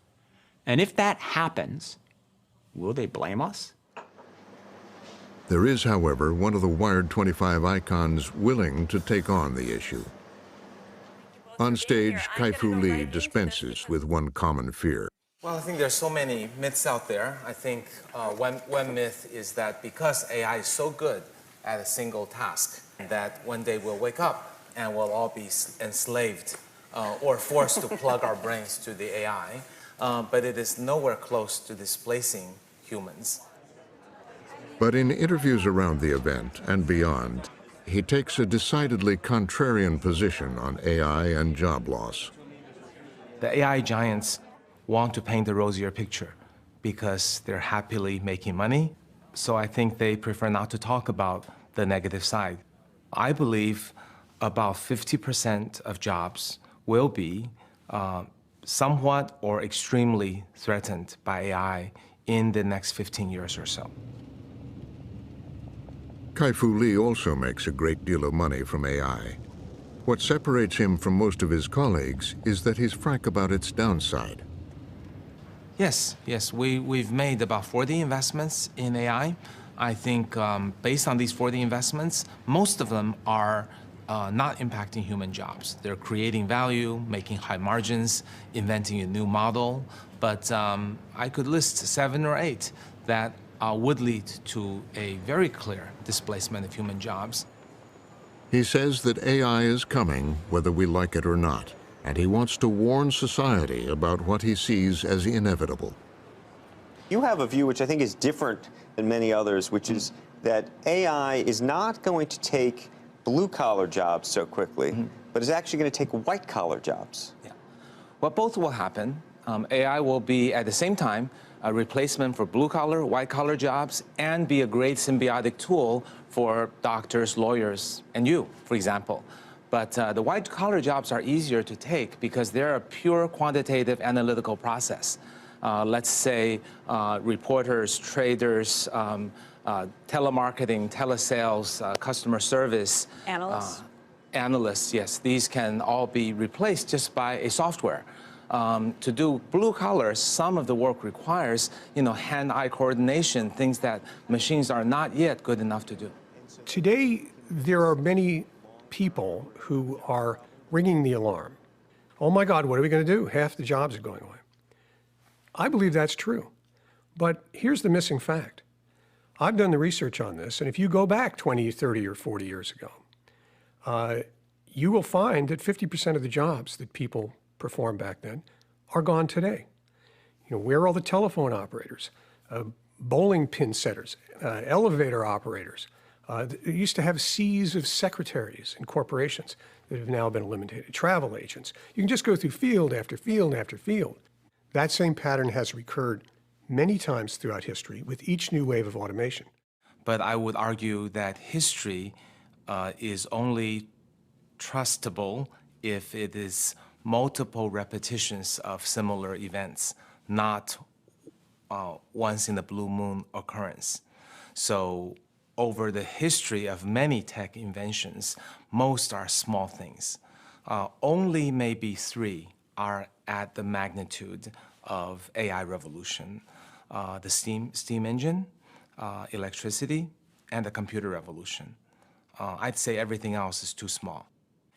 And if that happens, will they blame us? There is, however, one of the Wired 25 icons willing to take on the issue. On stage, Kai-Fu Lee dispenses with one common fear. Well, I think there's so many myths out there. I think one myth is that because AI is so good at a single task, that one day we'll wake up and we'll all be enslaved or forced to plug our brains to the AI. But it is nowhere close to displacing humans. But in interviews around the event and beyond, he takes a decidedly contrarian position on AI and job loss. The AI giants want to paint a rosier picture because they're happily making money. So I think they prefer not to talk about the negative side. I believe about 50% of jobs will be somewhat or extremely threatened by AI in the next 15 years or so. Kai-Fu Lee also makes a great deal of money from AI. What separates him from most of his colleagues is that he's frank about its downside. Yes, we've made about 40 investments in AI. I think based on these 40 investments, most of them are not impacting human jobs. They're creating value, making high margins, inventing a new model. But I could list 7 or 8 that would lead to a very clear displacement of human jobs. He says that AI is coming whether we like it or not, and he wants to warn society about what he sees as inevitable. You have a view which I think is different than many others, which is that AI is not going to take blue-collar jobs so quickly, but is actually going to take white-collar jobs. Yeah. Well, both will happen. AI will be, at the same time, a replacement for blue-collar, white-collar jobs, and be a great symbiotic tool for doctors, lawyers, and you, for example. But the white-collar jobs are easier to take because they're a pure quantitative analytical process. Let's say reporters, traders, telemarketing, telesales, customer service. Analysts? Analysts, yes. These can all be replaced just by a software. To do blue collar, some of the work requires, hand-eye coordination, things that machines are not yet good enough to do. Today, there are many people who are ringing the alarm. Oh my God, what are we going to do? Half the jobs are going away. I believe that's true. But here's the missing fact. I've done the research on this, and if you go back 20, 30, or 40 years ago, you will find that 50% of the jobs that people performed back then are gone today. Where are all the telephone operators, bowling pin setters, elevator operators? They used to have seas of secretaries in corporations that have now been eliminated, travel agents. You can just go through field after field after field. That same pattern has recurred many times throughout history with each new wave of automation. But I would argue that history is only trustable if it is multiple repetitions of similar events, not once in a blue moon occurrence. So over the history of many tech inventions, most are small things. Only maybe 3 are at the magnitude of AI revolution. The steam engine, electricity, and the computer revolution. I'd say everything else is too small.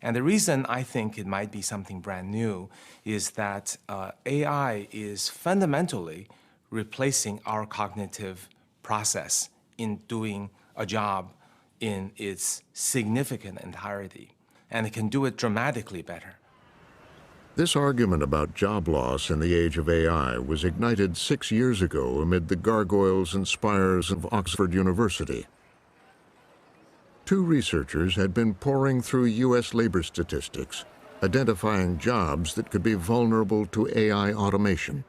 And the reason I think it might be something brand new is that AI is fundamentally replacing our cognitive process in doing a job in its significant entirety. And it can do it dramatically better. This argument about job loss in the age of AI was ignited 6 years ago amid the gargoyles and spires of Oxford University. 2 researchers had been poring through U.S. labor statistics, identifying jobs that could be vulnerable to AI automation.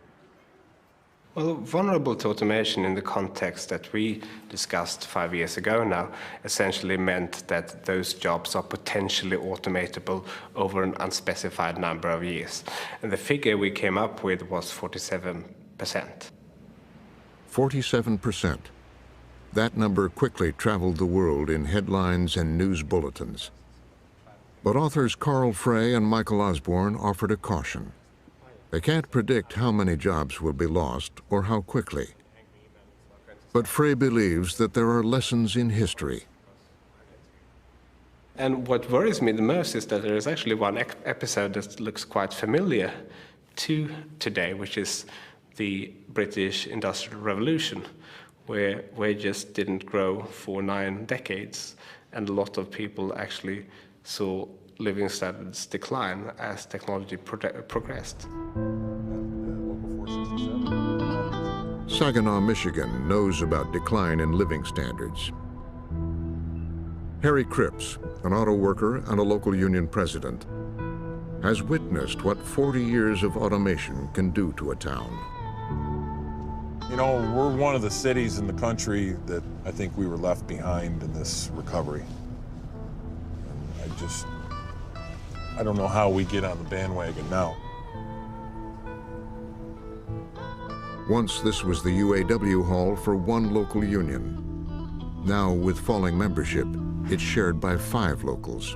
Well, vulnerable to automation in the context that we discussed 5 years ago now essentially meant that those jobs are potentially automatable over an unspecified number of years. And the figure we came up with was 47%. 47%. That number quickly traveled the world in headlines and news bulletins. But authors Carl Frey and Michael Osborne offered a caution. They can't predict how many jobs will be lost or how quickly. But Frey believes that there are lessons in history. And what worries me the most is that there is actually one episode that looks quite familiar to today, which is the British Industrial Revolution, where wages didn't grow for 9 decades, and a lot of people actually saw living standards decline as technology progressed. Saginaw, Michigan knows about decline in living standards. Harry Cripps, an auto worker and a local union president, has witnessed what 40 years of automation can do to a town. You know, we're one of the cities in the country that I think we were left behind in this recovery. And I don't know how we get on the bandwagon now. Once this was the UAW hall for one local union. Now, with falling membership, it's shared by 5 locals.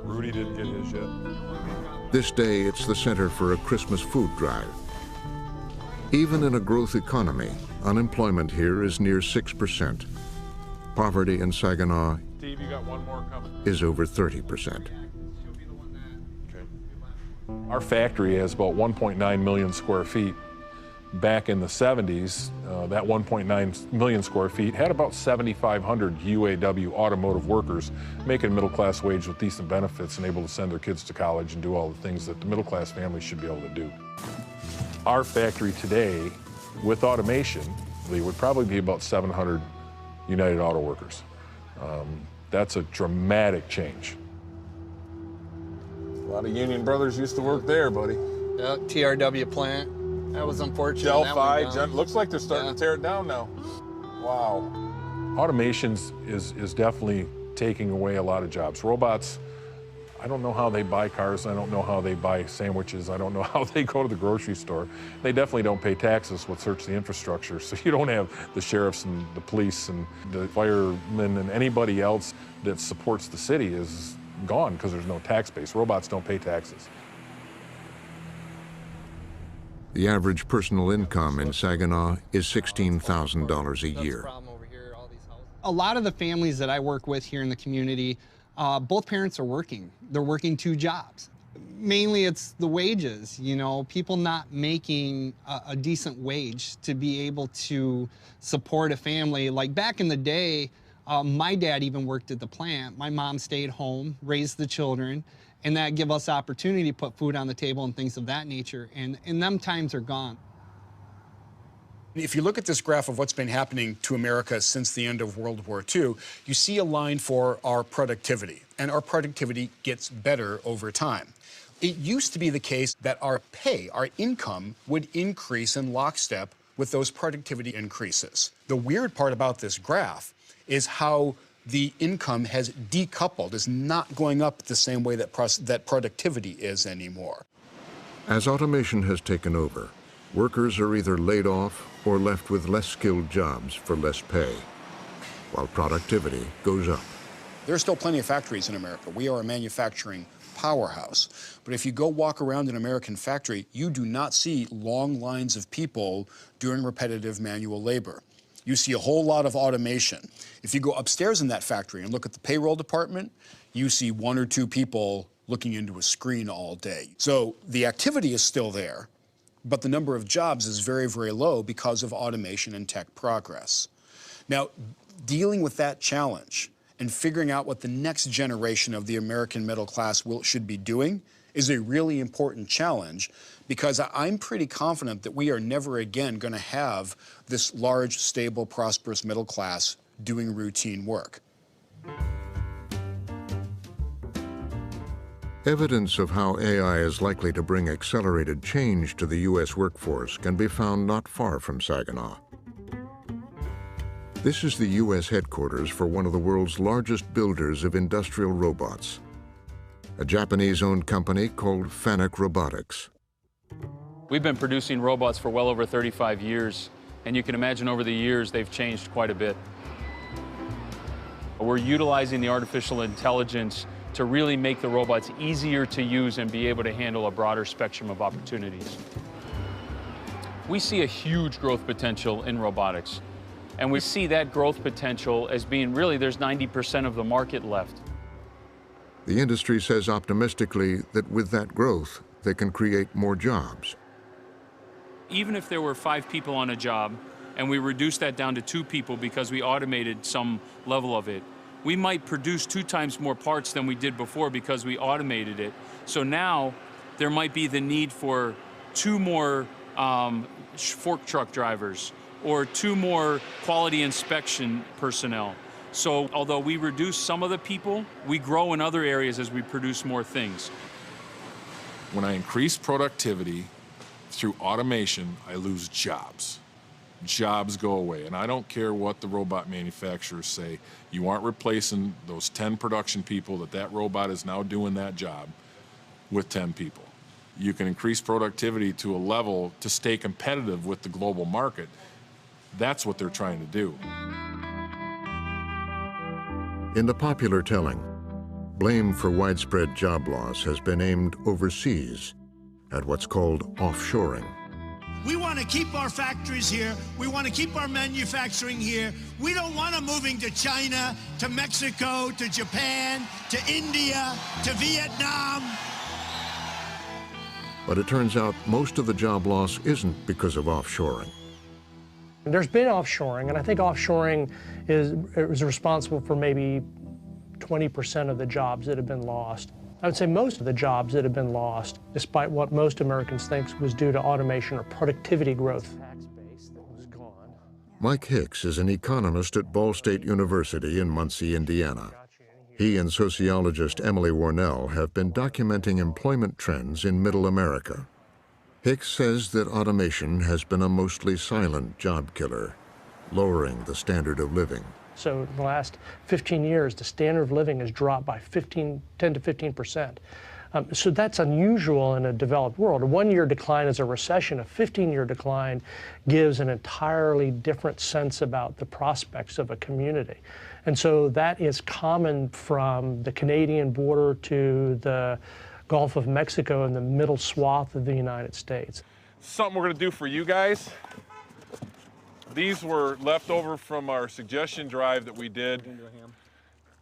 Rudy didn't get his yet. This day, it's the center for a Christmas food drive. Even in a growth economy, unemployment here is near 6%. Poverty in Saginaw Steve, you got one more coming. is over 30%. Okay. Our factory has about 1.9 million square feet. Back in the 70s, that 1.9 million square feet had about 7,500 UAW automotive workers making middle-class wage with decent benefits and able to send their kids to college and do all the things that the middle-class family should be able to do. Our factory today, with automation, would probably be about 700 United Auto Workers. That's a dramatic change. A lot of union brothers used to work there, buddy. Yeah, TRW plant. That was unfortunate. Delphi, looks like they're starting to tear it down now. Wow. Automation is definitely taking away a lot of jobs. Robots, I don't know how they buy cars. I don't know how they buy sandwiches. I don't know how they go to the grocery store. They definitely don't pay taxes with search the infrastructure. So you don't have the sheriffs and the police and the firemen and anybody else that supports the city is gone because there's no tax base. Robots don't pay taxes. The average personal income in Saginaw is $16,000 a year. A lot of the families that I work with here in the community, both parents are working. They're working 2 jobs. Mainly it's the wages, you know, people not making a decent wage to be able to support a family. Like back in the day, my dad even worked at the plant. My mom stayed home, raised the children, and that give us opportunity to put food on the table and things of that nature. And them times are gone. If you look at this graph of what's been happening to America since the end of World War II, you see a line for our productivity, and our productivity gets better over time. It used to be the case that our pay, our income, would increase in lockstep with those productivity increases. The weird part about this graph is how the income has decoupled, is not going up the same way that productivity is anymore. As automation has taken over, workers are either laid off or left with less skilled jobs for less pay, while productivity goes up. There are still plenty of factories in America. We are a manufacturing powerhouse. But if you go walk around an American factory, you do not see long lines of people doing repetitive manual labor. You see a whole lot of automation. If you go upstairs in that factory and look at the payroll department, you see 1 or 2 people looking into a screen all day. So the activity is still there, but the number of jobs is very, very low because of automation and tech progress. Now, dealing with that challenge and figuring out what the next generation of the American middle class should be doing is a really important challenge, because I'm pretty confident that we are never again going to have this large, stable, prosperous middle class doing routine work. Evidence of how AI is likely to bring accelerated change to the U.S. workforce can be found not far from Saginaw. This is the U.S. headquarters for one of the world's largest builders of industrial robots, a Japanese-owned company called Fanuc Robotics. We've been producing robots for well over 35 years, and you can imagine over the years they've changed quite a bit. We're utilizing the artificial intelligence to really make the robots easier to use and be able to handle a broader spectrum of opportunities. We see a huge growth potential in robotics. And we see that growth potential as being really, there's 90% of the market left. The industry says optimistically that with that growth, they can create more jobs. Even if there were 5 people on a job, and we reduced that down to 2 people because we automated some level of it, we might produce 2 times more parts than we did before because we automated it. So now there might be the need for 2 more fork truck drivers or 2 more quality inspection personnel. So although we reduce some of the people, we grow in other areas as we produce more things. When I increase productivity through automation, I lose jobs. Jobs go away, and I don't care what the robot manufacturers say. You aren't replacing those 10 production people that robot is now doing that job with 10 people. You can increase productivity to a level to stay competitive with the global market. That's what they're trying to do. In the popular telling, blame for widespread job loss has been aimed overseas at what's called offshoring. We want to keep our factories here. We want to keep our manufacturing here. We don't want them moving to China, to Mexico, to Japan, to India, to Vietnam. But it turns out most of the job loss isn't because of offshoring. There's been offshoring, and I think offshoring is responsible for maybe 20% of the jobs that have been lost. I would say most of the jobs that have been lost, despite what most Americans think was due to automation or productivity growth. Mike Hicks is an economist at Ball State University in Muncie, Indiana. He and sociologist Emily Warnell have been documenting employment trends in Middle America. Hicks says that automation has been a mostly silent job killer, lowering the standard of living. So in the last 15 years, the standard of living has dropped by 10 to 15%. So that's unusual in a developed world. A 1-year decline is a recession. A 15-year decline gives an entirely different sense about the prospects of a community. And so that is common from the Canadian border to the Gulf of Mexico and the middle swath of the United States. Something we're going to do for you guys. These were left over from our suggestion drive that we did.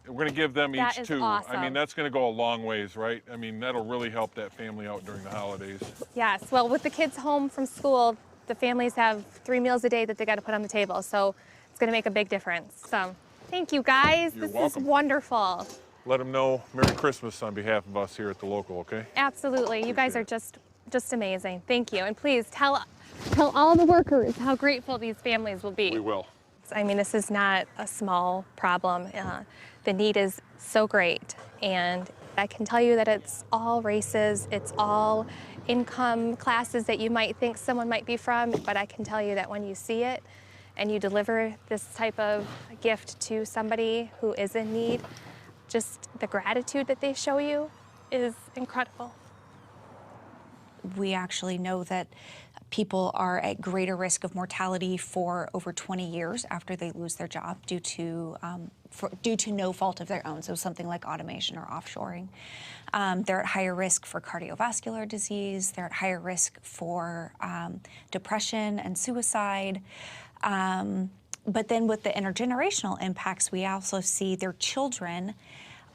We're going to give them each 2. Awesome. I mean, that's going to go a long ways, right? I mean, that'll really help that family out during the holidays. Yes, well, with the kids home from school, the families have 3 meals a day that they got to put on the table, so it's going to make a big difference. So, thank you guys. You're this welcome. is wonderful. Let them know Merry Christmas on behalf of us here at the local, okay? Absolutely. You guys are just amazing. Thank you. And please tell all the workers how grateful these families will be. We will. I mean, this is not a small problem. The need is so great. And I can tell you that it's all races, it's all income classes that you might think someone might be from, but I can tell you that when you see it and you deliver this type of gift to somebody who is in need, just the gratitude that they show you is incredible. We actually know that people are at greater risk of mortality for over 20 years after they lose their job due to no fault of their own, so something like automation or offshoring. They're at higher risk for cardiovascular disease. They're at higher risk for depression and suicide. But then with the intergenerational impacts, we also see their children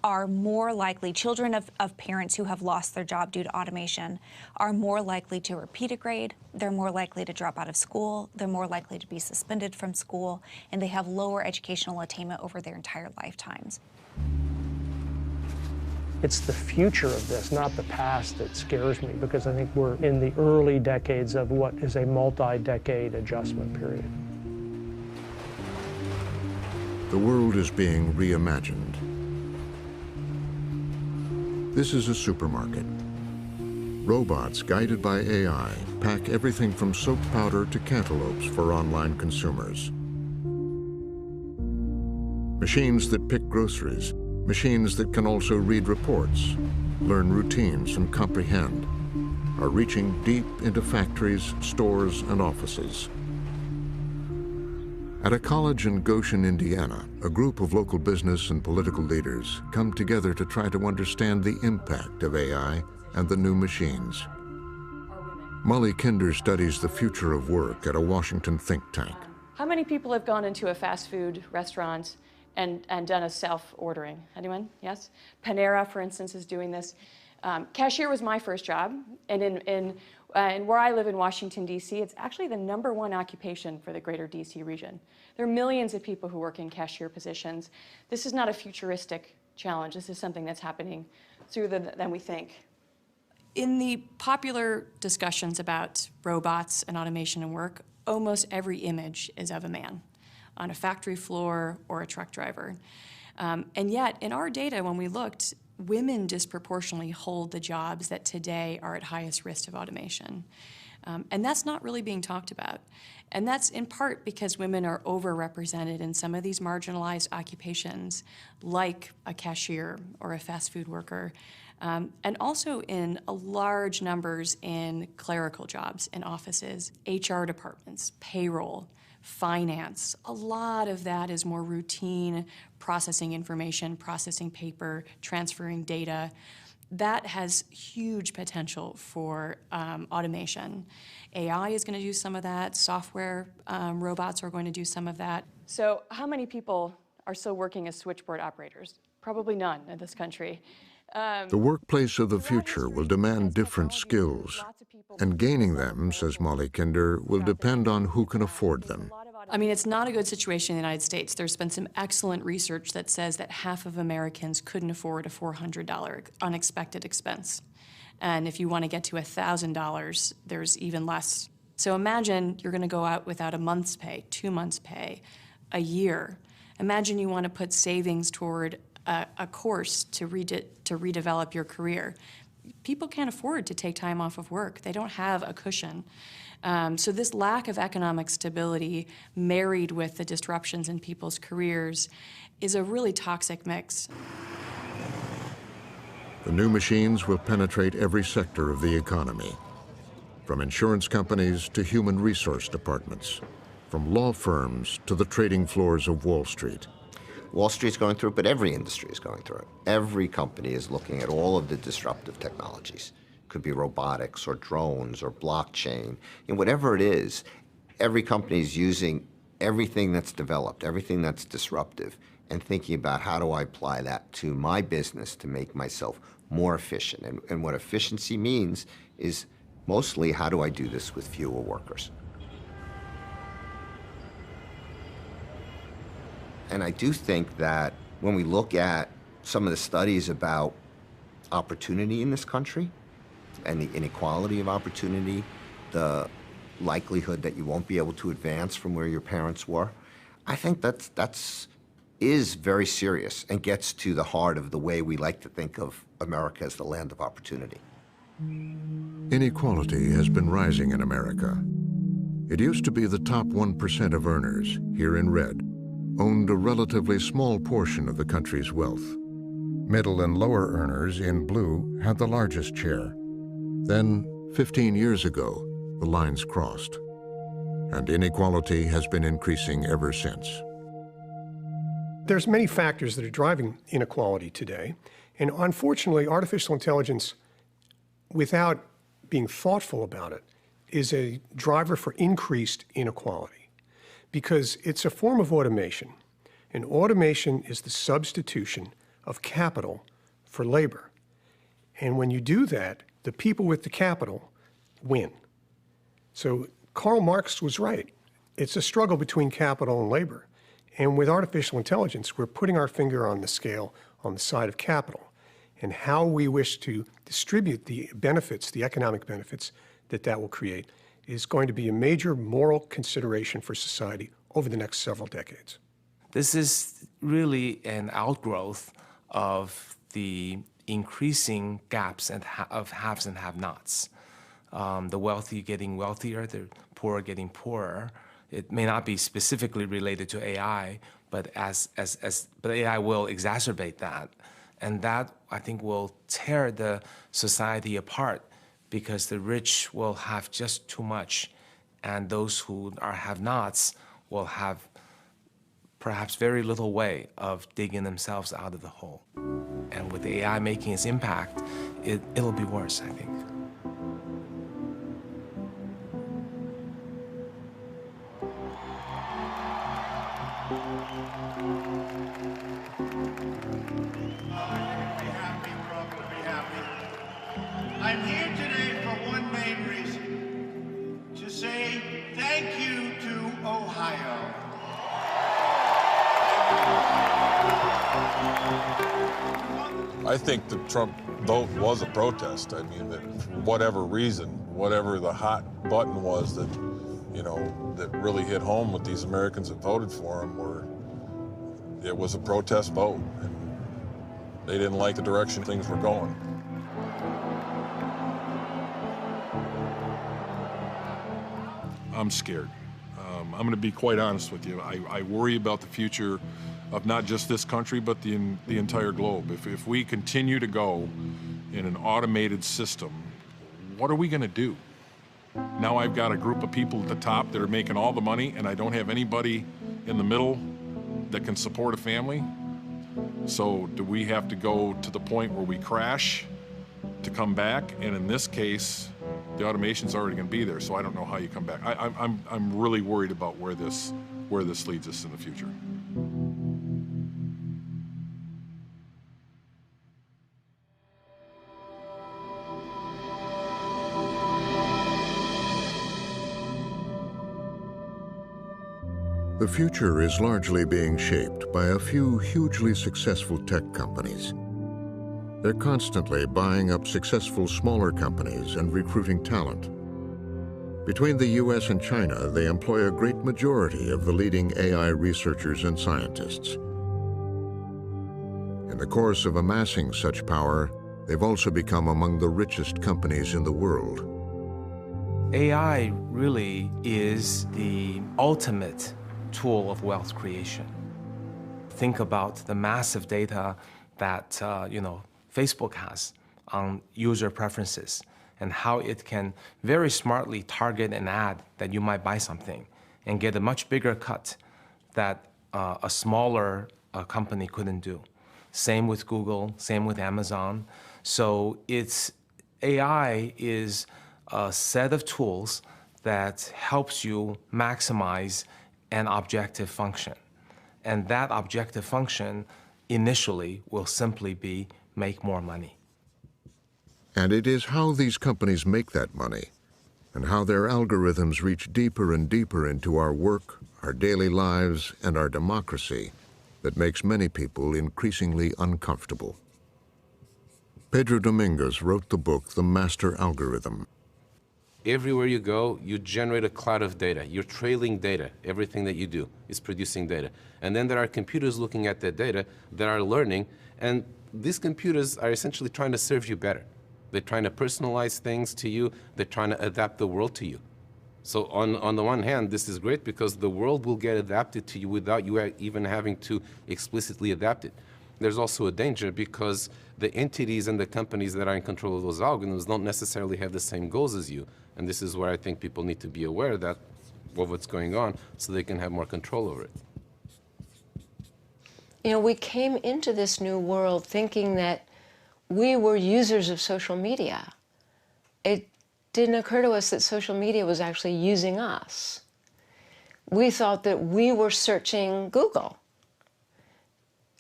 are more likely, children of parents who have lost their job due to automation are more likely to repeat a grade, they're more likely to drop out of school, they're more likely to be suspended from school, and they have lower educational attainment over their entire lifetimes. It's the future of this, not the past, that scares me, because I think we're in the early decades of what is a multi-decade adjustment period. The world is being reimagined. This is a supermarket. Robots guided by AI pack everything from soap powder to cantaloupes for online consumers. Machines that pick groceries, machines that can also read reports, learn routines and comprehend, are reaching deep into factories, stores, and offices. At a college in Goshen, Indiana, a group of local business and political leaders come together to try to understand the impact of AI and the new machines. Molly Kinder studies the future of work at a Washington think tank. How many people have gone into a fast food restaurant and done a self-ordering? Anyone? Yes? Panera, for instance, is doing this. Cashier was my first job, and where I live in Washington, D.C., it's actually the #1 occupation for the greater D.C. region. There are millions of people who work in cashier positions. This is not a futuristic challenge. This is something that's happening sooner than we think. In the popular discussions about robots and automation and work, almost every image is of a man on a factory floor or a truck driver. And yet, in our data, when we looked, women disproportionately hold the jobs that today are at highest risk of automation. And that's not really being talked about. And that's in part because women are overrepresented in some of these marginalized occupations, like a cashier or a fast food worker, and also in large numbers in clerical jobs in offices, HR departments, payroll, finance. A lot of that is more routine, processing information, processing paper, transferring data. That has huge potential for automation. AI is going to do some of that. Software robots are going to do some of that. So how many people are still working as switchboard operators? Probably none in this country. The workplace of the future will demand different skills, and gaining them, says Molly Kinder, will depend on who can afford them. I mean, it's not a good situation in the United States. There's been some excellent research that says that half of Americans couldn't afford a $400 unexpected expense. And if you want to get to $1,000, there's even less. So imagine you're going to go out without a month's pay, 2 months' pay, a year. Imagine you want to put savings toward a course to redevelop your career. People can't afford to take time off of work. They don't have a cushion. So this lack of economic stability married with the disruptions in people's careers is a really toxic mix. The new machines will penetrate every sector of the economy, from insurance companies to human resource departments, from law firms to the trading floors of Wall Street. Wall Street's going through it, but every industry is going through it. Every company is looking at all of the disruptive technologies. Could be robotics or drones or blockchain. And whatever it is, every company is using everything that's developed, everything that's disruptive, and thinking about how do I apply that to my business to make myself more efficient. And what efficiency means is mostly how do I do this with fewer workers. And I do think that when we look at some of the studies about opportunity in this country and the inequality of opportunity, the likelihood that you won't be able to advance from where your parents were, I think that's very serious and gets to the heart of the way we like to think of America as the land of opportunity. Inequality has been rising in America. It used to be the top 1% of earners, here in red, owned a relatively small portion of the country's wealth. Middle and lower earners, in blue, had the largest share. Then, 15 years ago, the lines crossed, and inequality has been increasing ever since. There's many factors that are driving inequality today, and unfortunately, artificial intelligence, without being thoughtful about it, is a driver for increased inequality. Because it's a form of automation, and automation is the substitution of capital for labor. And when you do that, the people with the capital win. So Karl Marx was right. It's a struggle between capital and labor. And with artificial intelligence, we're putting our finger on the scale on the side of capital, and how we wish to distribute the benefits, the economic benefits that will create, is going to be a major moral consideration for society over the next several decades. This is really an outgrowth of the increasing gaps of haves and have-nots. The wealthy getting wealthier, the poor getting poorer. It may not be specifically related to AI, but but AI will exacerbate that, and that I think will tear the society apart, because the rich will have just too much, and those who are have-nots will have perhaps very little way of digging themselves out of the hole. And with AI making its impact, it'll be worse, I think. I think the Trump vote was a protest. I mean, that for whatever reason, whatever the hot button was that, you know, that really hit home with these Americans that voted for him, it was a protest vote. And they didn't like the direction things were going. I'm scared. I'm going to be quite honest with you. I worry about the future of not just this country, but the entire globe. If we continue to go in an automated system, what are we going to do? Now I've got a group of people at the top that are making all the money, and I don't have anybody in the middle that can support a family. So do we have to go to the point where we crash to come back? And in this case, the automation's already going to be there, so I don't know how you come back. I'm really worried about where this leads us in the future. The future is largely being shaped by a few hugely successful tech companies. They're constantly buying up successful smaller companies and recruiting talent. Between the US and China, they employ a great majority of the leading AI researchers and scientists. In the course of amassing such power, they've also become among the richest companies in the world. AI really is the ultimate tool of wealth creation. Think about the massive data that Facebook has on user preferences and how it can very smartly target an ad that you might buy something and get a much bigger cut that a smaller company couldn't do. Same with Google, same with Amazon. So AI is a set of tools that helps you maximize an objective function. And that objective function initially will simply be make more money. And it is how these companies make that money and how their algorithms reach deeper and deeper into our work, our daily lives, and our democracy that makes many people increasingly uncomfortable. Pedro Domingos wrote the book, The Master Algorithm. Everywhere you go, you generate a cloud of data. You're trailing data. Everything that you do is producing data. And then there are computers looking at that data that are learning, and these computers are essentially trying to serve you better. They're trying to personalize things to you. They're trying to adapt the world to you. So on the one hand, this is great because the world will get adapted to you without you even having to explicitly adapt it. There's also a danger because the entities and the companies that are in control of those algorithms don't necessarily have the same goals as you. And this is where I think people need to be aware of what's going on so they can have more control over it. You know, we came into this new world thinking that we were users of social media. It didn't occur to us that social media was actually using us. We thought that we were searching Google.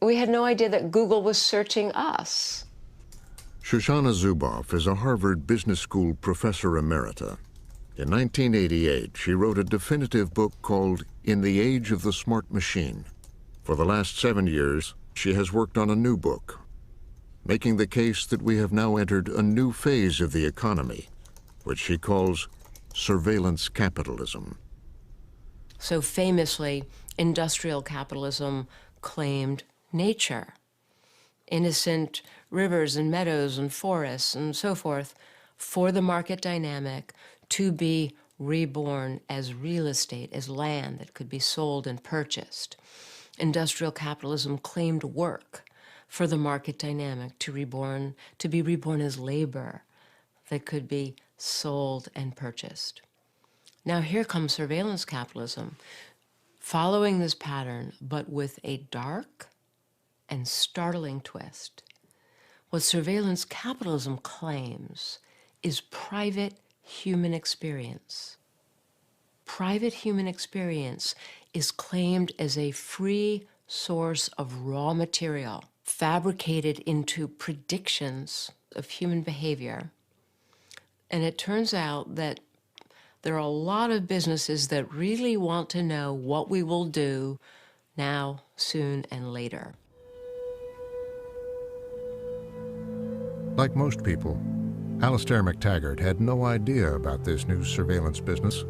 We had no idea that Google was searching us. Shoshana Zuboff is a Harvard Business School professor emerita. In 1988, she wrote a definitive book called In the Age of the Smart Machine. For the last 7 years, she has worked on a new book, making the case that we have now entered a new phase of the economy, which she calls surveillance capitalism. So famously, industrial capitalism claimed nature, innocent rivers and meadows and forests and so forth, for the market dynamic to be reborn as real estate, as land that could be sold and purchased. Industrial capitalism claimed work for the market dynamic to be reborn as labor that could be sold and purchased. Now here comes surveillance capitalism, following this pattern, but with a dark and startling twist. What surveillance capitalism claims is private human experience. Private human experience is claimed as a free source of raw material, fabricated into predictions of human behavior. And it turns out that there are a lot of businesses that really want to know what we will do now, soon, and later. Like most people, Alastair McTaggart had no idea about this new surveillance business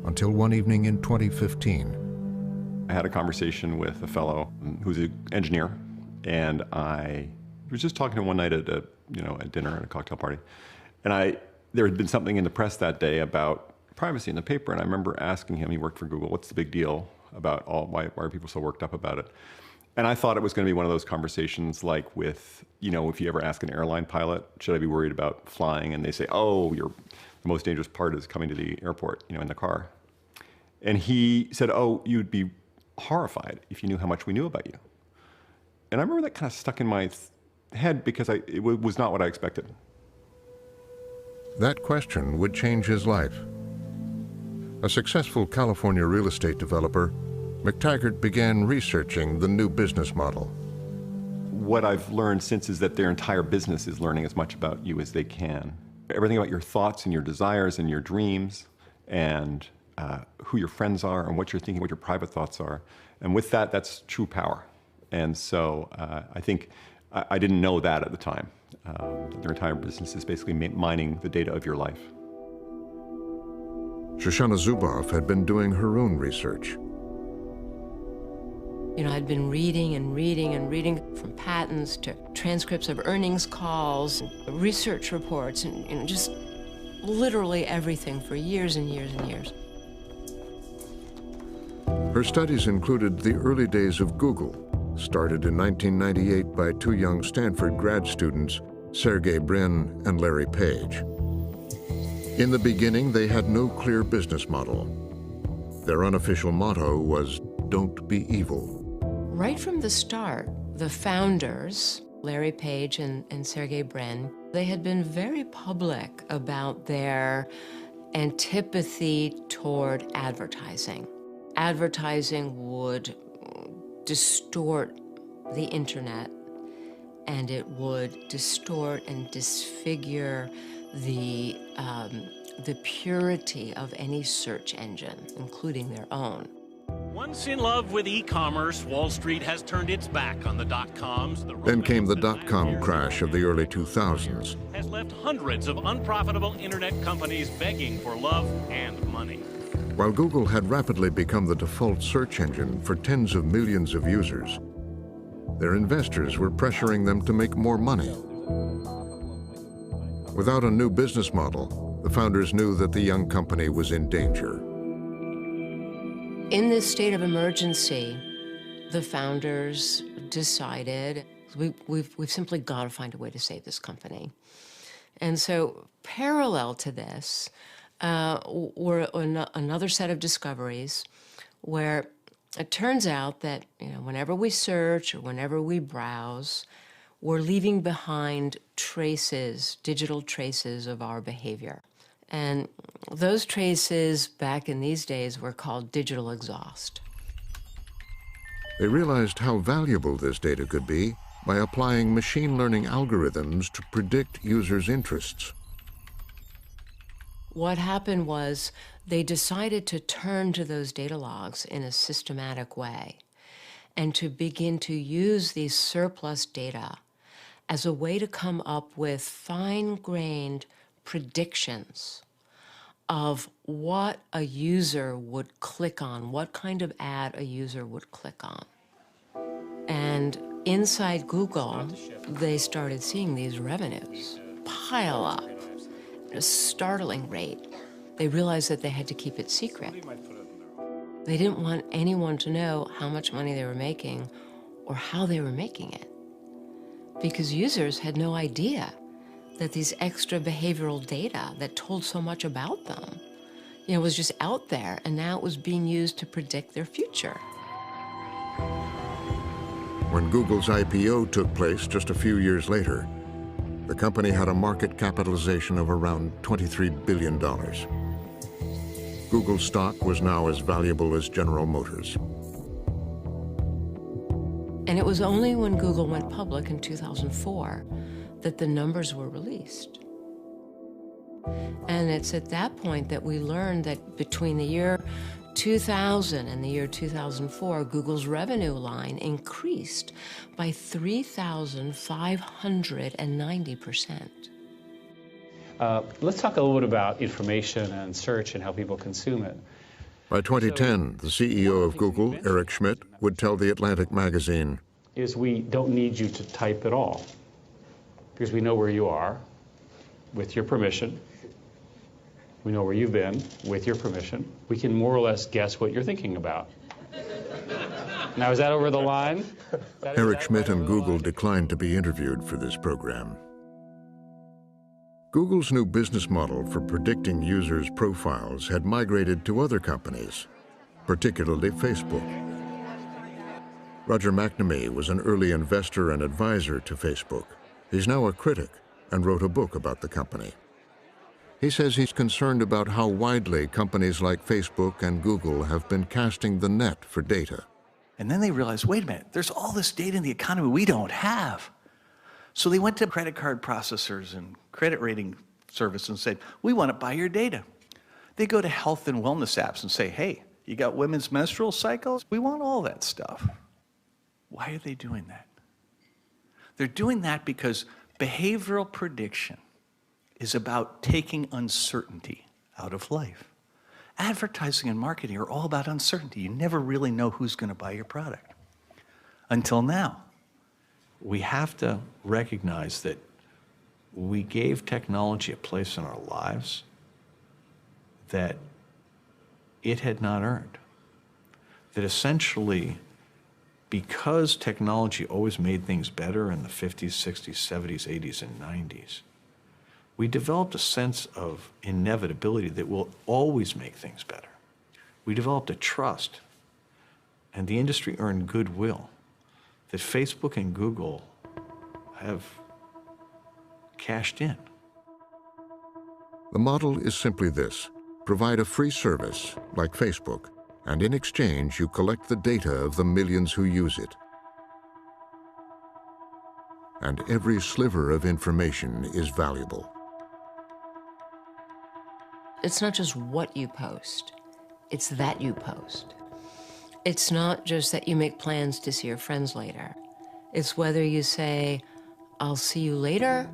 until one evening in 2015. I had a conversation with a fellow who's an engineer, and I was just talking to him one night at dinner at a cocktail party. And there had been something in the press that day about privacy in the paper, and I remember asking him, he worked for Google, what's the big deal about why are people so worked up about it? And I thought it was going to be one of those conversations like with, if you ever ask an airline pilot, should I be worried about flying? And they say, oh, the most dangerous part is coming to the airport, in the car. And he said, oh, you'd be horrified if you knew how much we knew about you. And I remember that kind of stuck in my head because it was not what I expected. That question would change his life. A successful California real estate developer, McTaggart began researching the new business model. What I've learned since is that their entire business is learning as much about you as they can. Everything about your thoughts and your desires and your dreams and who your friends are and what you're thinking, what your private thoughts are. And with that, that's true power. And so I think I didn't know that at the time. Their entire business is basically mining the data of your life. Shoshana Zuboff had been doing her own research. I'd been reading and reading and reading, from patents to transcripts of earnings calls, and research reports, and just literally everything for years and years and years. Her studies included the early days of Google, started in 1998 by two young Stanford grad students, Sergey Brin and Larry Page. In the beginning, they had no clear business model. Their unofficial motto was, "Don't be evil." Right from the start, the founders, Larry Page and Sergey Brin, they had been very public about their antipathy toward advertising. Advertising would distort the internet, and it would distort and disfigure the purity of any search engine, including their own. Once in love with e-commerce, Wall Street has turned its back on the dot-coms. Then came the dot-com crash of the early 2000s. Has left hundreds of unprofitable internet companies begging for love and money. While Google had rapidly become the default search engine for tens of millions of users, their investors were pressuring them to make more money. Without a new business model, the founders knew that the young company was in danger. In this state of emergency, the founders decided we've simply got to find a way to save this company. And so parallel to this were another set of discoveries where it turns out that whenever we search or whenever we browse, we're leaving behind traces, digital traces of our behavior. And those traces back in these days were called digital exhaust. They realized how valuable this data could be by applying machine learning algorithms to predict users' interests. What happened was they decided to turn to those data logs in a systematic way and to begin to use these surplus data as a way to come up with fine-grained predictions of what a user would click on, what kind of ad a user would click on. And inside Google, they started seeing these revenues pile up at a startling rate. They realized that they had to keep it secret. They didn't want anyone to know how much money they were making or how they were making it, because users had no idea that these extra behavioral data that told so much about them, was just out there, and now it was being used to predict their future. When Google's IPO took place just a few years later, the company had a market capitalization of around $23 billion. Google's stock was now as valuable as General Motors. And it was only when Google went public in 2004 that the numbers were released. And it's at that point that we learned that between the year 2000, in the year 2004, Google's revenue line increased by 3,590%. Let's talk a little bit about information and search and how people consume it. By 2010, the CEO of Google, Eric Schmidt, would tell The Atlantic magazine, is we don't need you to type at all, because we know where you are, with your permission. We know where you've been, with your permission. We can more or less guess what you're thinking about. Now, is that over the line? Eric Schmidt and Google declined to be interviewed for this program. Google's new business model for predicting users' profiles had migrated to other companies, particularly Facebook. Roger McNamee was an early investor and advisor to Facebook. He's now a critic and wrote a book about the company. He says he's concerned about how widely companies like Facebook and Google have been casting the net for data. And then they realized, wait a minute, there's all this data in the economy we don't have. So they went to credit card processors and credit rating services and said, we want to buy your data. They go to health and wellness apps and say, hey, you got women's menstrual cycles? We want all that stuff. Why are they doing that? They're doing that because behavioral prediction is about taking uncertainty out of life. Advertising and marketing are all about uncertainty. You never really know who's going to buy your product. Until now. We have to recognize that we gave technology a place in our lives that it had not earned. That essentially, because technology always made things better in the 50s, 60s, 70s, 80s, and 90s, we developed a sense of inevitability that will always make things better. We developed a trust, and the industry earned goodwill that Facebook and Google have cashed in. The model is simply this: provide a free service, like Facebook, and in exchange you collect the data of the millions who use it. And every sliver of information is valuable. It's not just what you post, it's that you post. It's not just that you make plans to see your friends later. It's whether you say, I'll see you later,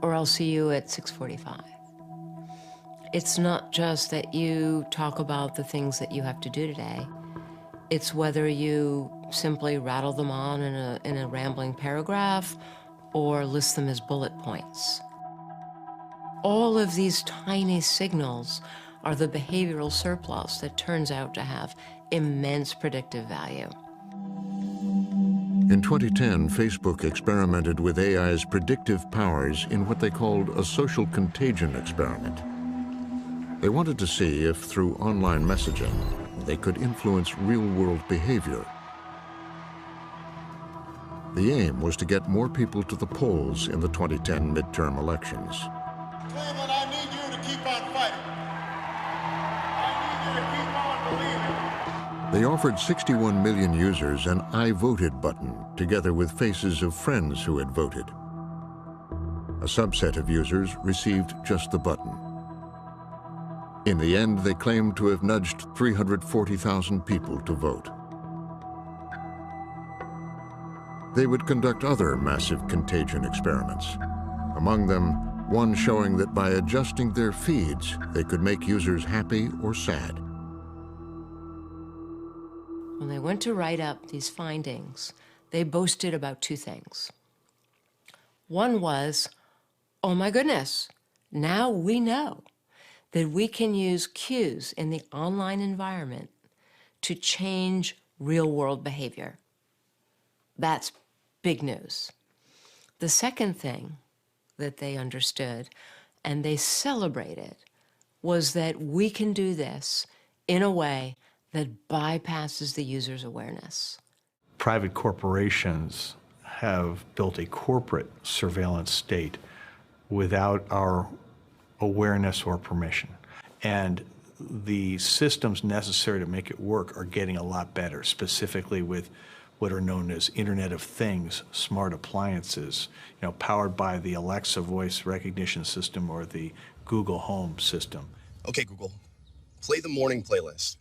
or I'll see you at 6:45. It's not just that you talk about the things that you have to do today. It's whether you simply rattle them on in a rambling paragraph or list them as bullet points. All of these tiny signals are the behavioral surplus that turns out to have immense predictive value. In 2010, Facebook experimented with AI's predictive powers in what they called a social contagion experiment. They wanted to see if, through online messaging, they could influence real-world behavior. The aim was to get more people to the polls in the 2010 midterm elections. Cleveland, I need you to keep on fighting. I need you to keep on believing. They offered 61 million users an I voted button, together with faces of friends who had voted. A subset of users received just the button. In the end, they claimed to have nudged 340,000 people to vote. They would conduct other massive contagion experiments. Among them, one showing that by adjusting their feeds, they could make users happy or sad. When they went to write up these findings, they boasted about two things. One was, oh my goodness, now we know that we can use cues in the online environment to change real-world behavior. That's big news. The second thing that they understood and they celebrated was that we can do this in a way that bypasses the user's awareness. Private corporations have built a corporate surveillance state without our awareness or permission. And the systems necessary to make it work are getting a lot better, specifically with what are known as Internet of Things, smart appliances, powered by the Alexa voice recognition system or the Google Home system. Okay, Google, play the morning playlist.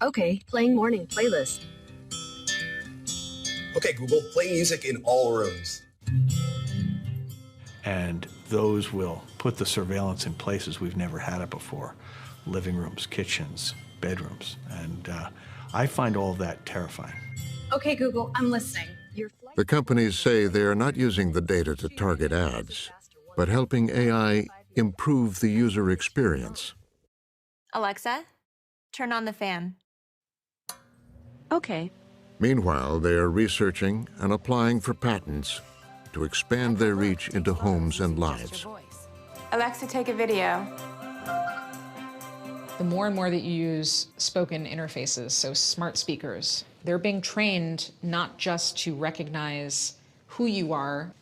Okay, playing morning playlist. Okay, Google, play music in all rooms. And those will put the surveillance in places we've never had it before. Living rooms, kitchens, bedrooms. And I find all of that terrifying. Okay, Google, I'm listening. The companies say they are not using the data to target ads, but helping AI improve the user experience. Alexa, turn on the fan. Okay. Meanwhile, they are researching and applying for patents to expand their reach into homes and lives. Alexa, take a video. The more and more that you use spoken interfaces, so smart speakers, they're being trained not just to recognize who you are,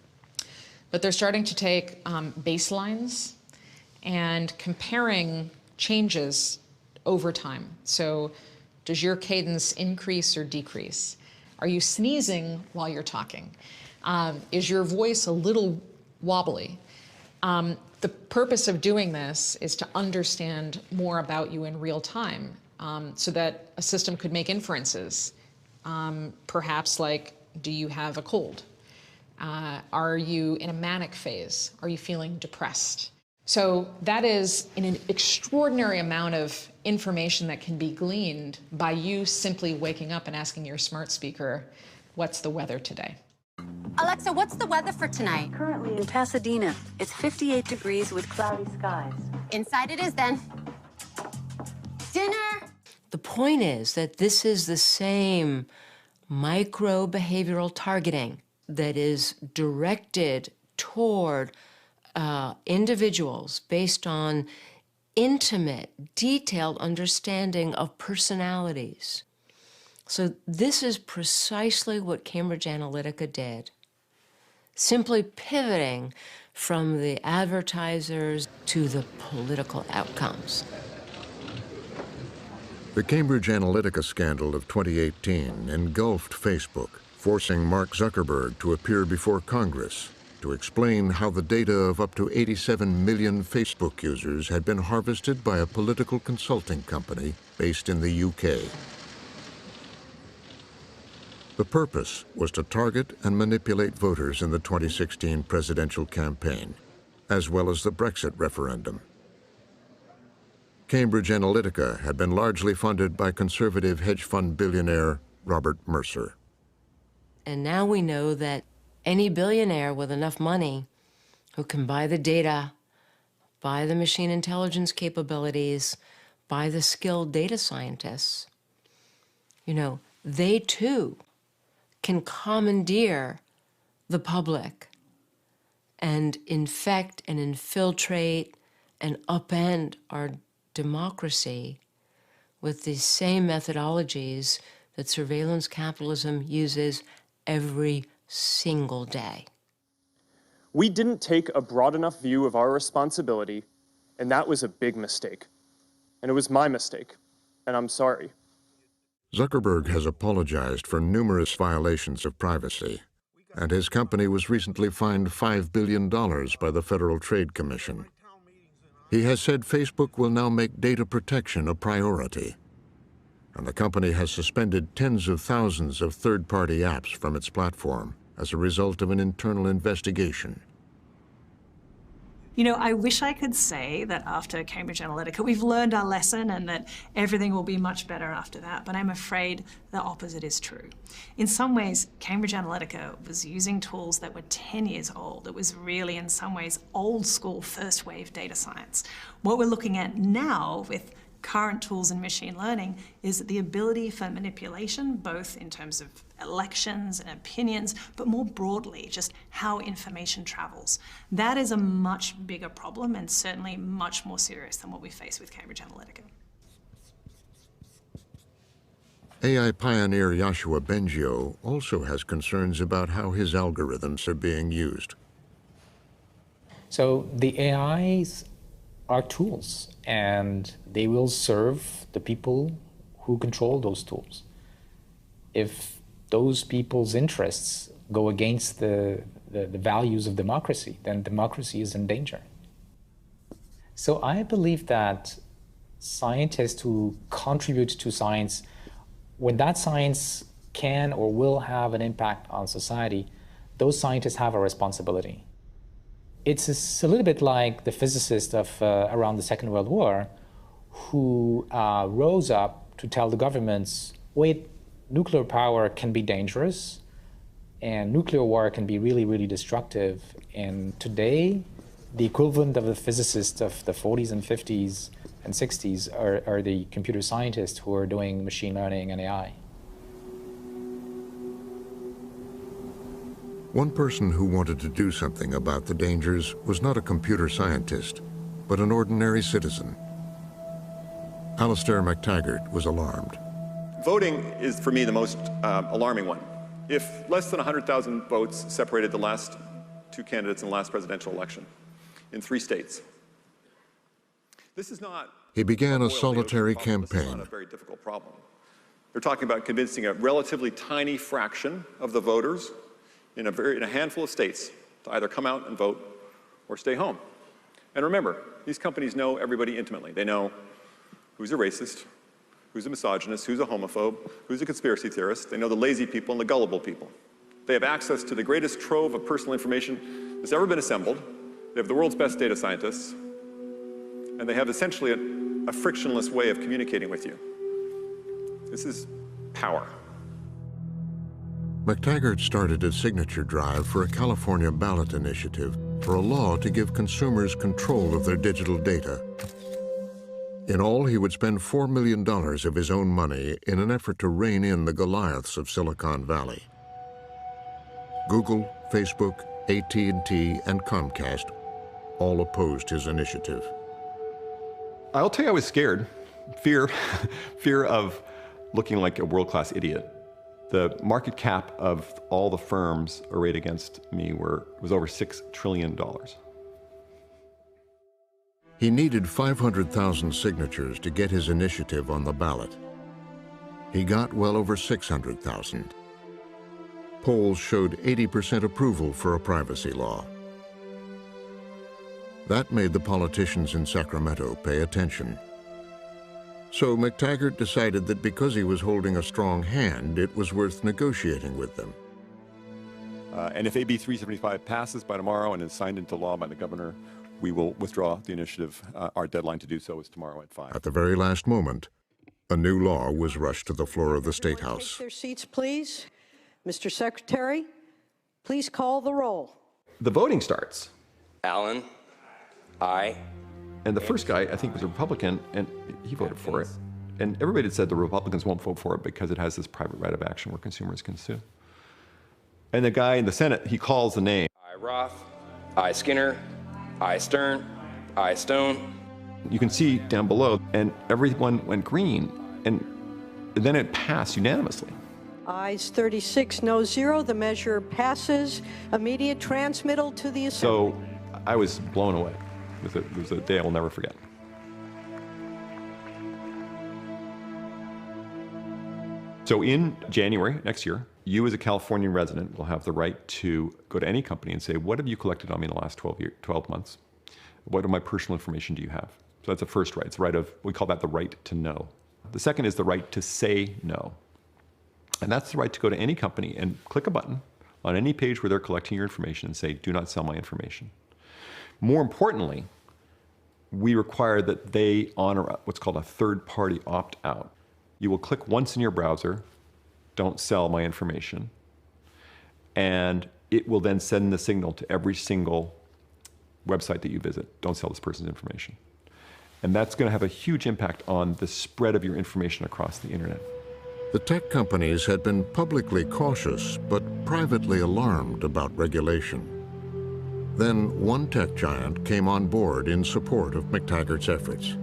but they're starting to take baselines and comparing changes over time. So does your cadence increase or decrease? Are you sneezing while you're talking? Is your voice a little wobbly? The purpose of doing this is to understand more about you in real time so that a system could make inferences. Perhaps like, do you have a cold? Are you in a manic phase? Are you feeling depressed? So that is an extraordinary amount of information that can be gleaned by you simply waking up and asking your smart speaker, what's the weather today? Alexa, what's the weather for tonight? Currently in Pasadena, it's 58 degrees with cloudy skies. Inside it is then. Dinner! The point is that this is the same micro-behavioral targeting that is directed toward individuals based on intimate, detailed understanding of personalities. So this is precisely what Cambridge Analytica did, simply pivoting from the advertisers to the political outcomes. The Cambridge Analytica scandal of 2018 engulfed Facebook, forcing Mark Zuckerberg to appear before Congress to explain how the data of up to 87 million Facebook users had been harvested by a political consulting company based in the UK. The purpose was to target and manipulate voters in the 2016 presidential campaign, as well as the Brexit referendum. Cambridge Analytica had been largely funded by conservative hedge fund billionaire Robert Mercer. And now we know that any billionaire with enough money who can buy the data, buy the machine intelligence capabilities, buy the skilled data scientists, they too can commandeer the public and infect and infiltrate and upend our democracy with the same methodologies that surveillance capitalism uses every single day. We didn't take a broad enough view of our responsibility, and that was a big mistake. And it was my mistake, and I'm sorry. Zuckerberg has apologized for numerous violations of privacy, and his company was recently fined $5 billion by the Federal Trade Commission. He has said Facebook will now make data protection a priority, and the company has suspended tens of thousands of third-party apps from its platform as a result of an internal investigation. I wish I could say that after Cambridge Analytica, we've learned our lesson and that everything will be much better after that, but I'm afraid the opposite is true. In some ways, Cambridge Analytica was using tools that were 10 years old. It was really, in some ways, old school first wave data science. What we're looking at now with current tools in machine learning is the ability for manipulation, both in terms of elections and opinions, but more broadly, just how information travels. That is a much bigger problem and certainly much more serious than what we face with Cambridge Analytica. AI pioneer Yoshua Bengio also has concerns about how his algorithms are being used. So the AIs are tools, and they will serve the people who control those tools. If those people's interests go against the values of democracy, then democracy is in danger. So I believe that scientists who contribute to science, when that science can or will have an impact on society, those scientists have a responsibility. It's a little bit like the physicists of around the Second World War who rose up to tell the governments, wait, nuclear power can be dangerous and nuclear war can be really, really destructive. And today, the equivalent of the physicists of the 40s and 50s and 60s are the computer scientists who are doing machine learning and AI. One person who wanted to do something about the dangers was not a computer scientist, but an ordinary citizen. Alistair McTaggart was alarmed. Voting is, for me, the most alarming one. If less than 100,000 votes separated the last two candidates in the last presidential election in 3 states, this is not... He began a solitary campaign. This is not a very difficult problem. They're talking about convincing a relatively tiny fraction of the voters in a handful of states to either come out and vote or stay home. And remember, these companies know everybody intimately. They know who's a racist, who's a misogynist, who's a homophobe, who's a conspiracy theorist. They know the lazy people and the gullible people. They have access to the greatest trove of personal information that's ever been assembled. They have the world's best data scientists. And they have essentially a frictionless way of communicating with you. This is power. McTaggart started a signature drive for a California ballot initiative for a law to give consumers control of their digital data. In all, he would spend $4 million of his own money in an effort to rein in the Goliaths of Silicon Valley. Google, Facebook, AT&T, and Comcast all opposed his initiative. I'll tell you I was scared. Fear of looking like a world-class idiot. The market cap of all the firms arrayed against me was over $6 trillion. He needed 500,000 signatures to get his initiative on the ballot. He got well over 600,000. Polls showed 80% approval for a privacy law. That made the politicians in Sacramento pay attention. So McTaggart decided that because he was holding a strong hand, it was worth negotiating with them. And if AB 375 passes by tomorrow and is signed into law by the governor, we will withdraw the initiative. Our deadline to do so is tomorrow at 5. At the very last moment, a new law was rushed to the floor of the State House. Take their seats, please. Mr. Secretary, please call the roll. The voting starts. Allen, aye. And the first guy, I think, was a Republican, and he voted for it. And everybody had said the Republicans won't vote for it because it has this private right of action where consumers can sue. And the guy in the Senate, he calls the name. Aye Roth, aye Skinner, aye Stern, aye Stone. You can see down below, and everyone went green, and then it passed unanimously. Ayes 36, no 0. The measure passes. Immediate transmittal to the Assembly. So I was blown away. It was a day I will never forget. So in January next year, you as a Californian resident will have the right to go to any company and say, what have you collected on me in the last 12 months? What of my personal information do you have? So that's the first right. It's the right of, we call that the right to know. The second is the right to say no. And that's the right to go to any company and click a button on any page where they're collecting your information and say, do not sell my information. More importantly, we require that they honor what's called a third-party opt-out. You will click once in your browser, don't sell my information, and it will then send the signal to every single website that you visit, don't sell this person's information. And that's going to have a huge impact on the spread of your information across the internet. The tech companies had been publicly cautious, but privately alarmed about regulation. Then one tech giant came on board in support of McTaggart's efforts.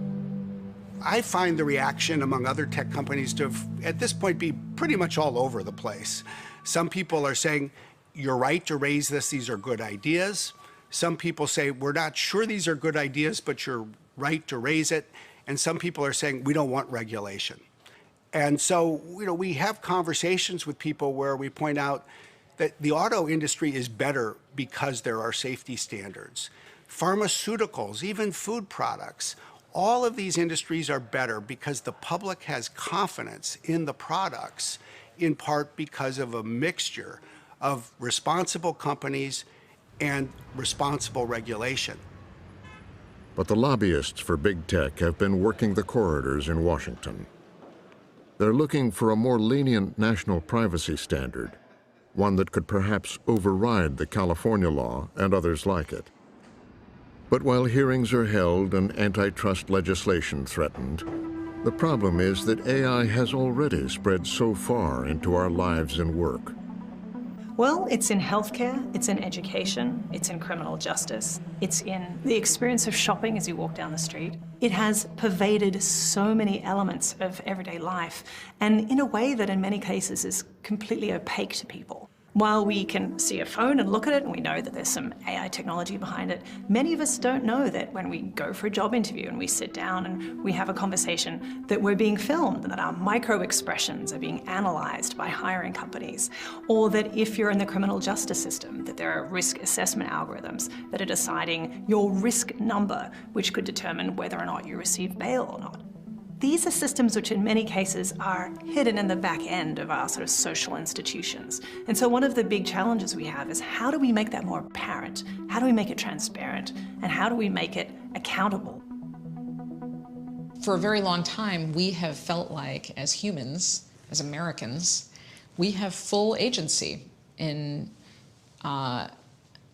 I find the reaction among other tech companies to, at this point, be pretty much all over the place. Some people are saying, you're right to raise this, these are good ideas. Some people say, we're not sure these are good ideas, but you're right to raise it. And some people are saying, we don't want regulation. And so, we have conversations with people where we point out that the auto industry is better because there are safety standards. Pharmaceuticals, even food products, all of these industries are better because the public has confidence in the products, in part because of a mixture of responsible companies and responsible regulation. But the lobbyists for big tech have been working the corridors in Washington. They're looking for a more lenient national privacy standard, one that could perhaps override the California law and others like it. But while hearings are held and antitrust legislation threatened, the problem is that AI has already spread so far into our lives and work. Well, it's in healthcare, it's in education, it's in criminal justice, it's in the experience of shopping as you walk down the street. It has pervaded so many elements of everyday life, and in a way that in many cases is completely opaque to people. While we can see a phone and look at it and we know that there's some AI technology behind it, many of us don't know that when we go for a job interview and we sit down and we have a conversation that we're being filmed and that our micro expressions are being analysed by hiring companies, or that if you're in the criminal justice system, that there are risk assessment algorithms that are deciding your risk number, which could determine whether or not you receive bail or not. These are systems which in many cases are hidden in the back end of our sort of social institutions. And so one of the big challenges we have is how do we make that more apparent? How do we make it transparent? And how do we make it accountable? For a very long time, we have felt like, as humans, as Americans, we have full agency in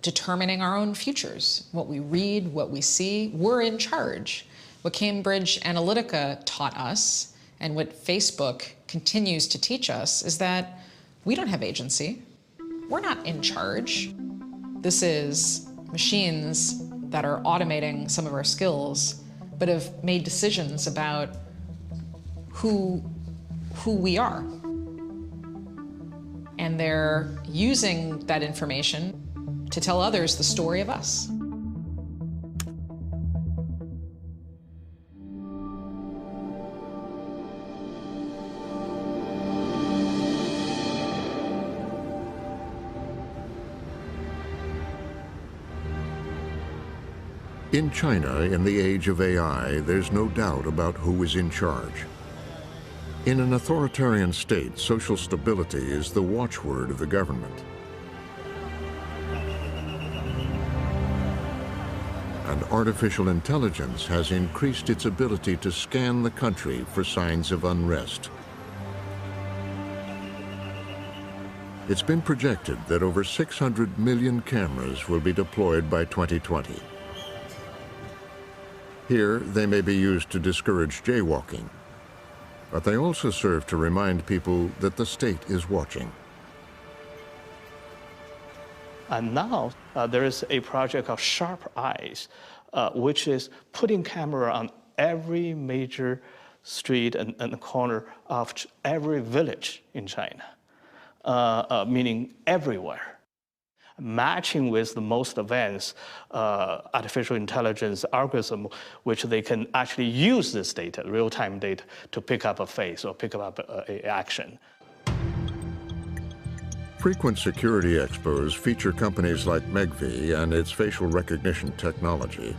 determining our own futures. What we read, what we see, we're in charge. What Cambridge Analytica taught us, and what Facebook continues to teach us, is that we don't have agency. We're not in charge. This is machines that are automating some of our skills, but have made decisions about who we are. And they're using that information to tell others the story of us. In China, in the age of AI, there's no doubt about who is in charge. In an authoritarian state, social stability is the watchword of the government. And artificial intelligence has increased its ability to scan the country for signs of unrest. It's been projected that over 600 million cameras will be deployed by 2020. Here, they may be used to discourage jaywalking, but they also serve to remind people that the state is watching. And now there is a project called Sharp Eyes, which is putting camera on every major street and corner of every village in China, meaning everywhere. Matching with the most advanced artificial intelligence algorithm, which they can actually use this data, real-time data, to pick up a face or pick up an action. Frequent security expos feature companies like Megvii and its facial recognition technology.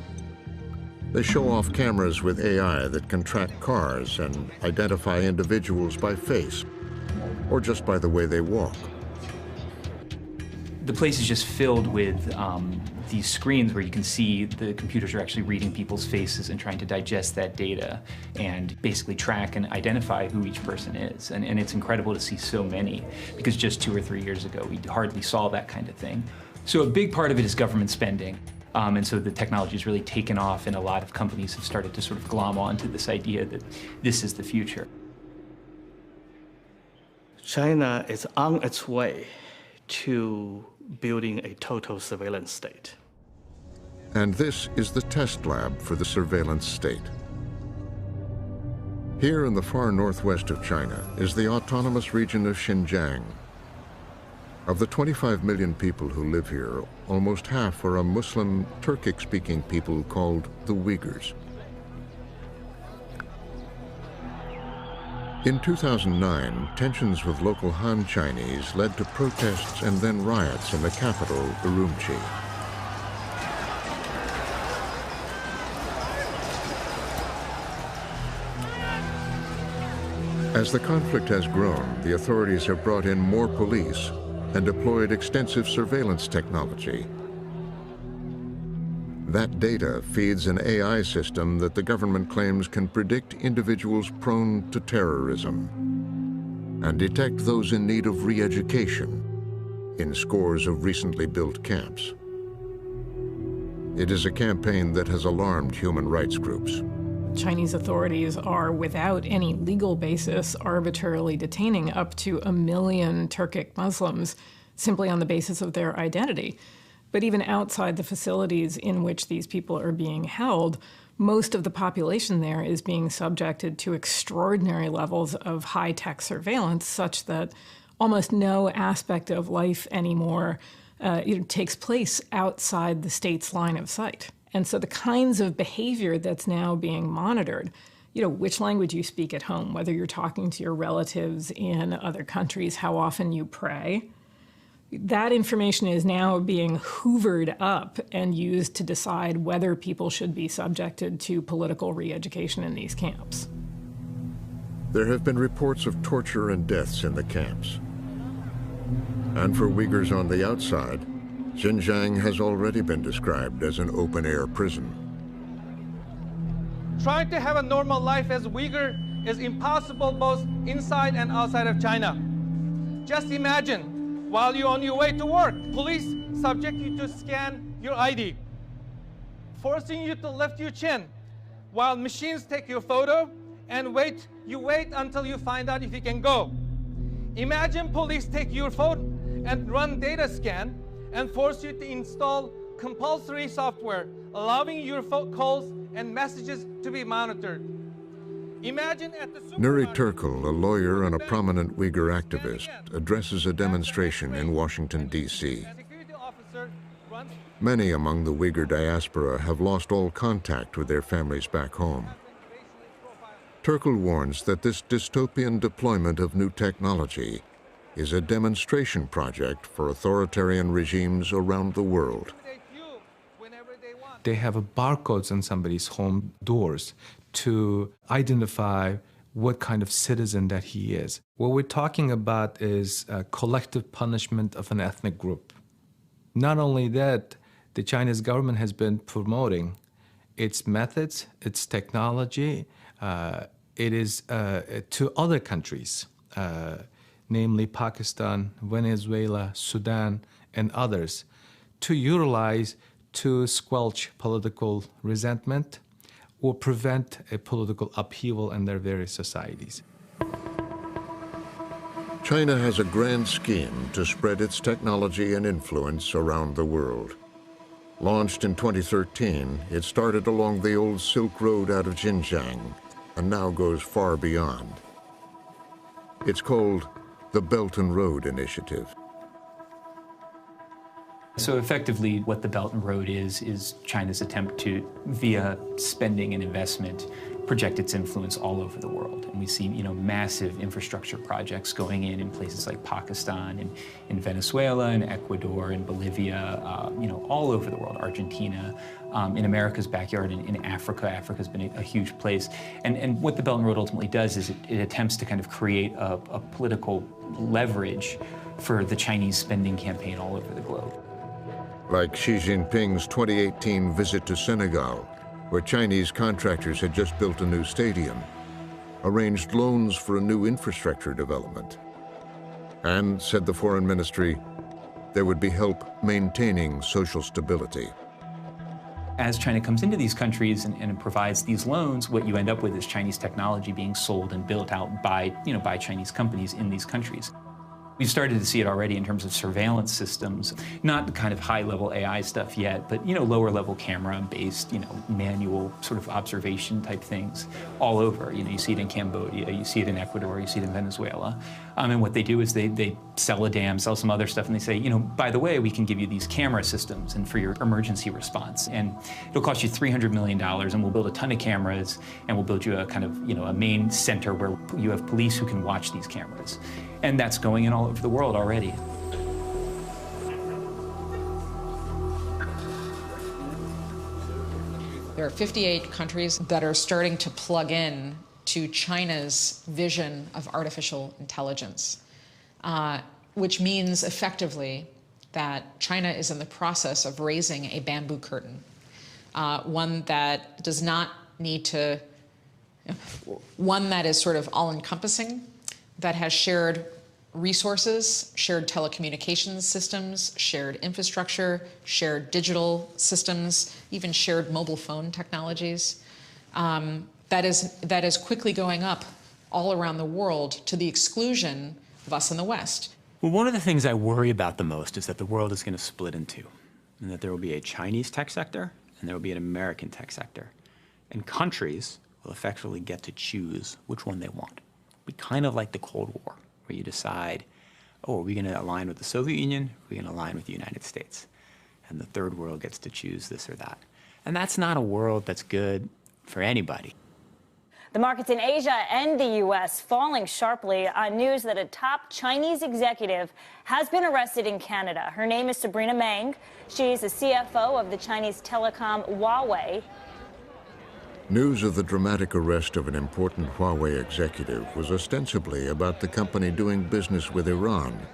They show off cameras with AI that can track cars and identify individuals by face, or just by the way they walk. The place is just filled with these screens where you can see the computers are actually reading people's faces and trying to digest that data and basically track and identify who each person is. And it's incredible to see so many, because just 2 or 3 years ago, we hardly saw that kind of thing. So a big part of it is government spending. And so the technology has really taken off, and a lot of companies have started to sort of glom onto this idea that this is the future. China is on its way to building a total surveillance state. And this is the test lab for the surveillance state. Here in the far northwest of China is the autonomous region of Xinjiang. Of the 25 million people who live here, almost half are a Muslim, Turkic-speaking people called the Uyghurs. In 2009, tensions with local Han Chinese led to protests and then riots in the capital, Urumqi. As the conflict has grown, the authorities have brought in more police and deployed extensive surveillance technology. That data feeds an AI system that the government claims can predict individuals prone to terrorism and detect those in need of re-education in scores of recently built camps. It is a campaign that has alarmed human rights groups. Chinese authorities are, without any legal basis, arbitrarily detaining up to 1 million Turkic Muslims simply on the basis of their identity. But even outside the facilities in which these people are being held, most of the population there is being subjected to extraordinary levels of high-tech surveillance, such that almost no aspect of life anymore takes place outside the state's line of sight. And so the kinds of behavior that's now being monitored, which language you speak at home, whether you're talking to your relatives in other countries, how often you pray, that information is now being hoovered up and used to decide whether people should be subjected to political re-education in these camps. There have been reports of torture and deaths in the camps. And for Uyghurs on the outside, Xinjiang has already been described as an open-air prison. Trying to have a normal life as Uyghur is impossible both inside and outside of China. Just imagine, while you're on your way to work, police subject you to scan your ID, forcing you to lift your chin, while machines take your photo and you wait until you find out if you can go. Imagine police take your phone and run data scan and force you to install compulsory software, allowing your calls and messages to be monitored. Imagine at the Nuri Turkal, a lawyer and a prominent Uyghur activist, addresses a demonstration in Washington, D.C. Many among the Uyghur diaspora have lost all contact with their families back home. Turkal warns that this dystopian deployment of new technology is a demonstration project for authoritarian regimes around the world. They have barcodes on somebody's home doors to identify what kind of citizen that he is. What we're talking about is a collective punishment of an ethnic group. Not only that, the Chinese government has been promoting its methods, its technology, it is to other countries, namely Pakistan, Venezuela, Sudan, and others, to utilize to squelch political resentment or prevent a political upheaval in their various societies. China has a grand scheme to spread its technology and influence around the world. Launched in 2013, it started along the old Silk Road out of Xinjiang and now goes far beyond. It's called the Belt and Road Initiative. So effectively, what the Belt and Road is China's attempt to, via spending and investment, project its influence all over the world. And we see, massive infrastructure projects going in places like Pakistan and in Venezuela and Ecuador and Bolivia, all over the world, Argentina, in America's backyard, in Africa. Africa's been a huge place. And what the Belt and Road ultimately does is it attempts to kind of create a political leverage for the Chinese spending campaign all over the globe. Like Xi Jinping's 2018 visit to Senegal, where Chinese contractors had just built a new stadium, arranged loans for a new infrastructure development, and, said the Foreign Ministry, there would be help maintaining social stability. As China comes into these countries and provides these loans, what you end up with is Chinese technology being sold and built out by Chinese companies in these countries. We've started to see it already in terms of surveillance systems, not the kind of high-level AI stuff yet, but lower-level camera-based, manual sort of observation type things all over. You see it in Cambodia, you see it in Ecuador, you see it in Venezuela. And what they do is they sell a dam, sell some other stuff, and they say, by the way, we can give you these camera systems and for your emergency response, and it'll cost you $300 million, and we'll build a ton of cameras, and we'll build you a kind of a main center where you have police who can watch these cameras. And that's going in all over the world already. There are 58 countries that are starting to plug in to China's vision of artificial intelligence, which means effectively that China is in the process of raising a bamboo curtain, one that does not need to, one that is sort of all-encompassing, that has shared resources, shared telecommunications systems, shared infrastructure, shared digital systems, even shared mobile phone technologies. That is quickly going up all around the world to the exclusion of us in the West. Well, one of the things I worry about the most is that the world is going to split in two, and that there will be a Chinese tech sector and there will be an American tech sector. And countries will effectively get to choose which one they want. It'll be kind of like the Cold War, where you decide, oh, are we going to align with the Soviet Union? Are we going to align with the United States? And the third world gets to choose this or that. And that's not a world that's good for anybody. The markets in Asia and the U.S. falling sharply on news that a top Chinese executive has been arrested in Canada. Her name is Sabrina Meng. She's the CFO of the Chinese telecom Huawei. News of the dramatic arrest of an important Huawei executive was ostensibly about the company doing business with Iran.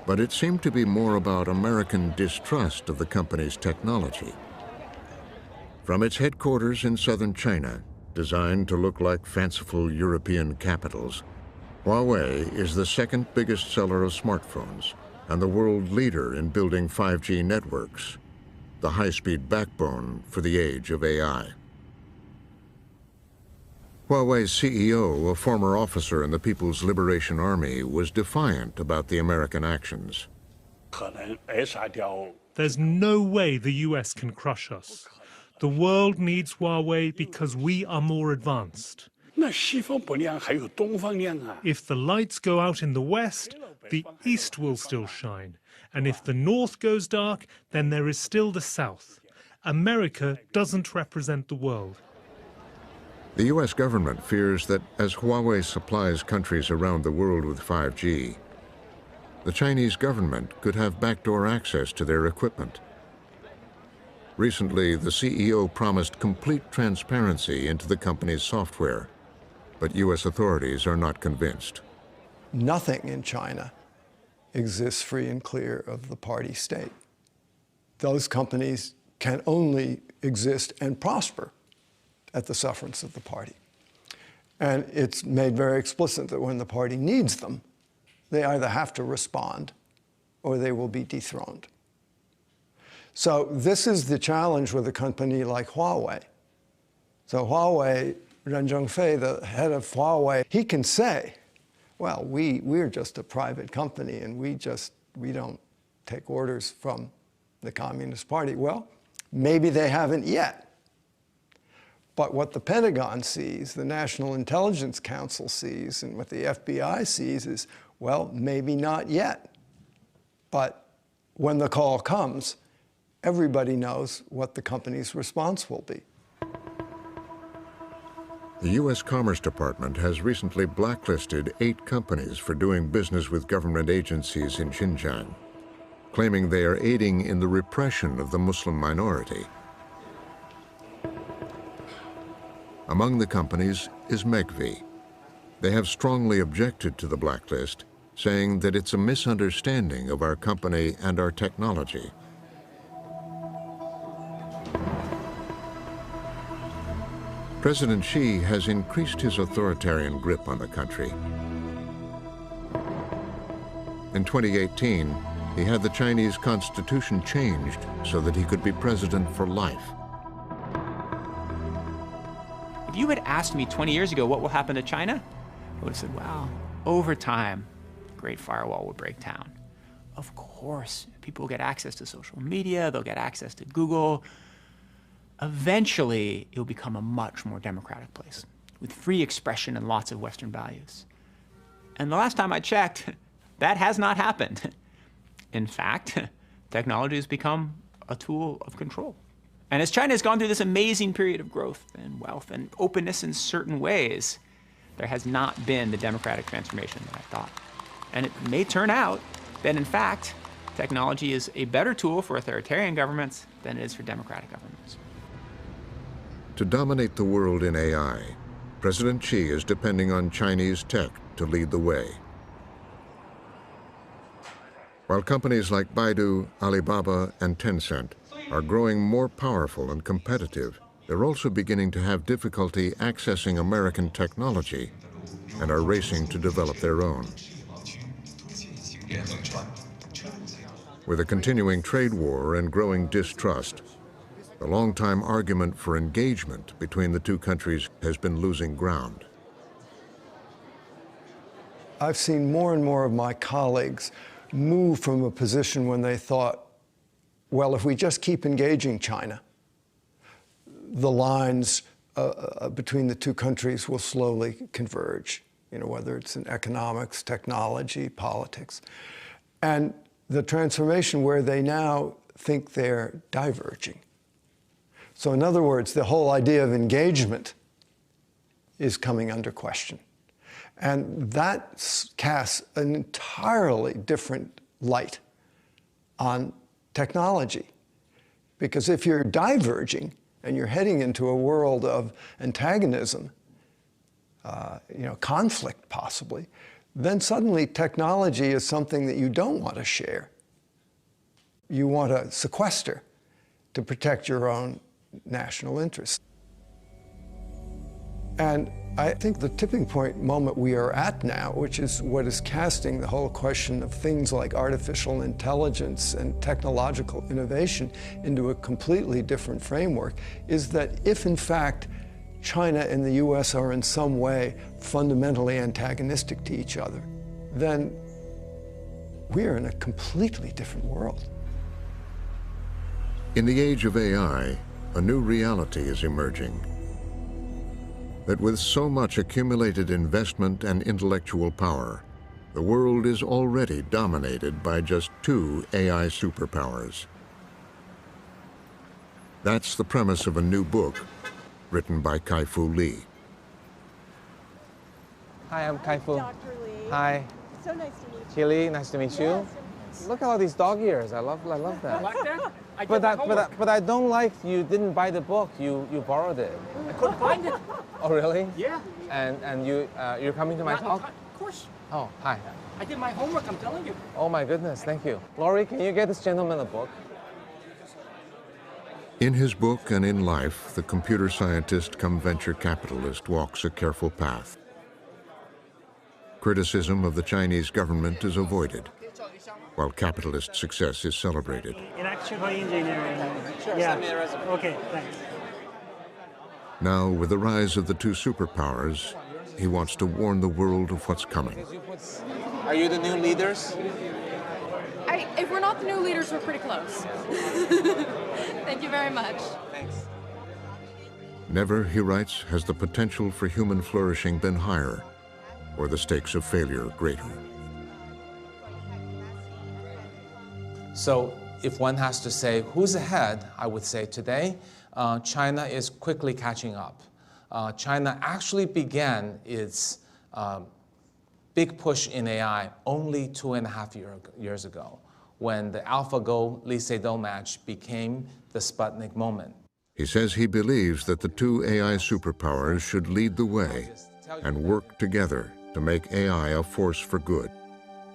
But it seemed to be more about American distrust of the company's technology. From its headquarters in southern China, designed to look like fanciful European capitals, Huawei is the second biggest seller of smartphones and the world leader in building 5G networks, the high-speed backbone for the age of AI. Huawei's CEO, a former officer in the People's Liberation Army, was defiant about the American actions. There's no way the US can crush us. The world needs Huawei because we are more advanced. If the lights go out in the West, the East will still shine. And if the North goes dark, then there is still the South. America doesn't represent the world. The US government fears that as Huawei supplies countries around the world with 5G, the Chinese government could have backdoor access to their equipment. Recently, the CEO promised complete transparency into the company's software, but US authorities are not convinced. Nothing in China exists free and clear of the party state. Those companies can only exist and prosper at the sufferance of the party. And it's made very explicit that when the party needs them, they either have to respond or they will be dethroned. So this is the challenge with a company like Huawei. So Huawei, Ren Zhengfei, the head of Huawei, he can say, well, we're just a private company and we don't take orders from the Communist Party. Well, maybe they haven't yet. But what the Pentagon sees, the National Intelligence Council sees, and what the FBI sees is, well, maybe not yet. But when the call comes, everybody knows what the company's response will be. The U.S. Commerce Department has recently blacklisted 8 companies for doing business with government agencies in Xinjiang, claiming they are aiding in the repression of the Muslim minority. Among the companies is Megvii. They have strongly objected to the blacklist, saying that it's a misunderstanding of our company and our technology. President Xi has increased his authoritarian grip on the country. In 2018, he had the Chinese constitution changed so that he could be president for life. If you had asked me 20 years ago what will happen to China, I would have said, well, over time, the Great Firewall will break down. Of course, people will get access to social media, they'll get access to Google. Eventually, it will become a much more democratic place with free expression and lots of Western values. And the last time I checked, that has not happened. In fact, technology has become a tool of control. And as China has gone through this amazing period of growth and wealth and openness in certain ways, there has not been the democratic transformation that I thought. And it may turn out that, in fact, technology is a better tool for authoritarian governments than it is for democratic governments. To dominate the world in AI, President Xi is depending on Chinese tech to lead the way. While companies like Baidu, Alibaba, and Tencent are growing more powerful and competitive, they're also beginning to have difficulty accessing American technology and are racing to develop their own. With a continuing trade war and growing distrust, the long-time argument for engagement between the two countries has been losing ground. I've seen more and more of my colleagues move from a position when they thought, well, if we just keep engaging China, the lines between the two countries will slowly converge, whether it's in economics, technology, politics. And the transformation where they now think they're diverging. So in other words, the whole idea of engagement is coming under question. And that casts an entirely different light on technology. Because if you're diverging and you're heading into a world of antagonism, conflict possibly, then suddenly technology is something that you don't want to share. You want to sequester to protect your own national interests. And I think the tipping point moment we are at now, which is what is casting the whole question of things like artificial intelligence and technological innovation into a completely different framework, is that if in fact China and the US are in some way fundamentally antagonistic to each other, then we are in a completely different world. In the age of AI, a new reality is emerging. That with so much accumulated investment and intellectual power, the world is already dominated by just two AI superpowers. That's the premise of a new book written by Kai-Fu Lee. Hi, I'm Kai-Fu. Dr. Lee. Hi. So nice to meet you. Chili, nice to meet you. Look at all these dog ears. I love that. You like that? But I don't like you didn't buy the book. You borrowed it. I couldn't find it. Oh, really? Yeah. And you're coming to my talk? Of course. Oh, hi. I did my homework, I'm telling you. Oh my goodness, thank you. Laurie, can you get this gentleman a book? In his book and in life, the computer scientist come venture capitalist walks a careful path. Criticism of the Chinese government is avoided, while capitalist success is celebrated. Electrical engineering. Sure, yeah. send me the resume. Okay, thanks. Now, with the rise of the two superpowers, he wants to warn the world of what's coming. Are you the new leaders? If we're not the new leaders, we're pretty close. Thank you very much. Thanks. Never, he writes, has the potential for human flourishing been higher, or the stakes of failure greater. So if one has to say who's ahead, I would say today, China is quickly catching up. China actually began its big push in AI only 2.5 years ago, when the AlphaGo Lee Sedol match became the Sputnik moment. He says he believes that the two AI superpowers should lead the way and work together to make AI a force for good.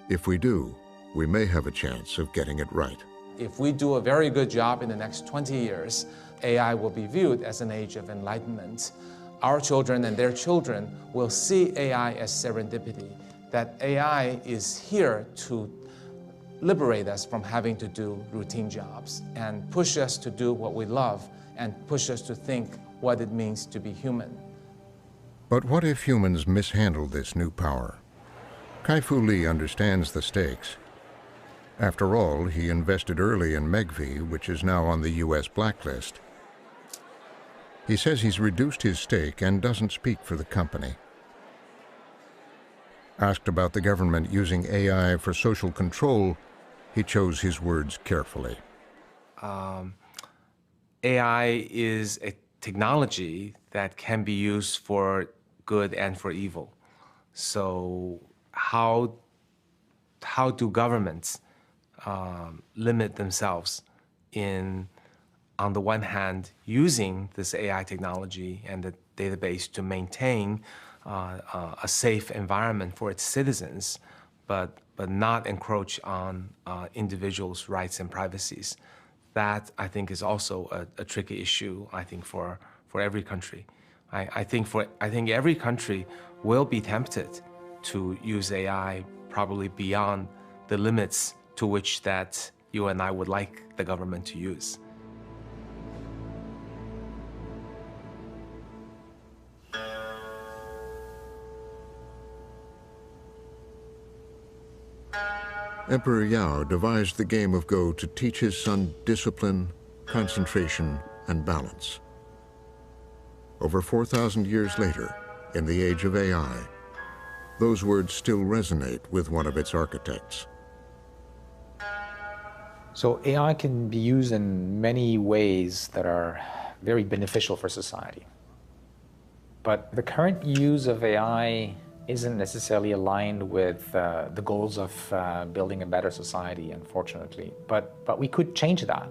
If we do, we may have a chance of getting it right. If we do a very good job in the next 20 years, AI will be viewed as an age of enlightenment. Our children and their children will see AI as serendipity, that AI is here to liberate us from having to do routine jobs and push us to do what we love and push us to think what it means to be human. But what if humans mishandle this new power? Kai-Fu Lee understands the stakes. After all, he invested early in Megvii, which is now on the US blacklist. He says he's reduced his stake and doesn't speak for the company. Asked about the government using AI for social control, he chose his words carefully. AI is a technology that can be used for good and for evil. So how do governments limit themselves in, on the one hand, using this AI technology and the database to maintain a safe environment for its citizens, but not encroach on individuals' rights and privacies. That, I think, is also a tricky issue, I think, for every country. I think every country will be tempted to use AI probably beyond the limits to which that you and I would like the government to use. Emperor Yao devised the game of Go to teach his son discipline, concentration, and balance. Over 4,000 years later, in the age of AI, those words still resonate with one of its architects. So AI can be used in many ways that are very beneficial for society. But the current use of AI isn't necessarily aligned with the goals of building a better society, unfortunately. But we could change that.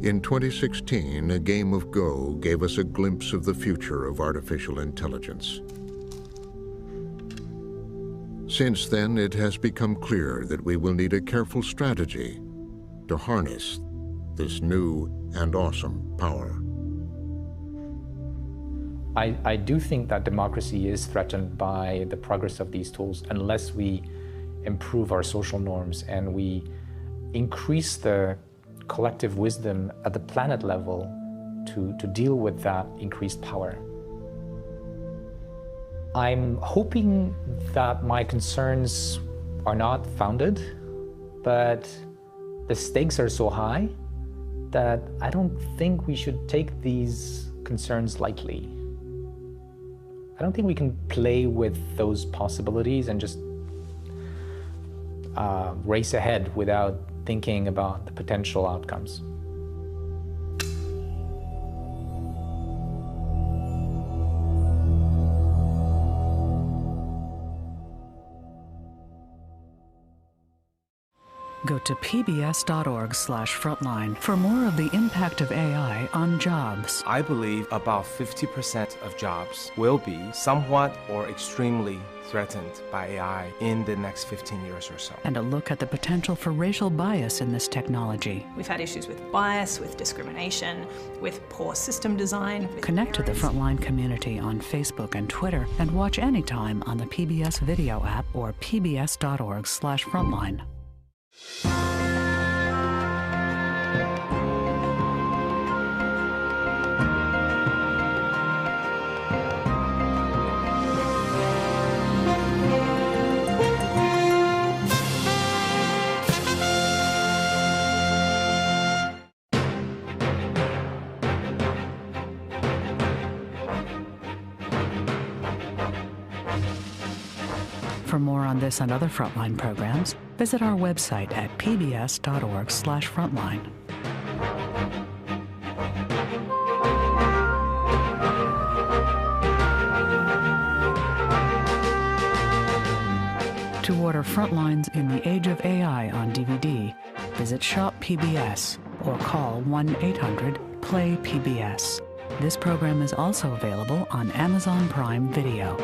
In 2016, a game of Go gave us a glimpse of the future of artificial intelligence. Since then, it has become clear that we will need a careful strategy to harness this new and awesome power. I do think that democracy is threatened by the progress of these tools unless we improve our social norms and we increase the collective wisdom at the planet level to deal with that increased power. I'm hoping that my concerns are not founded, but the stakes are so high that I don't think we should take these concerns lightly. I don't think we can play with those possibilities and just race ahead without thinking about the potential outcomes. Go to pbs.org/frontline for more of the impact of AI on jobs. I believe about 50% of jobs will be somewhat or extremely threatened by AI in the next 15 years or so. And a look at the potential for racial bias in this technology. We've had issues with bias, with discrimination, with poor system design. Connect to the Frontline community on Facebook and Twitter and watch anytime on the PBS video app or pbs.org/frontline. For more on this and other Frontline programs, visit our website at pbs.org/frontline. To order Frontlines in the Age of AI on DVD, visit Shop PBS or call 1-800-PLAY-PBS. This program is also available on Amazon Prime Video.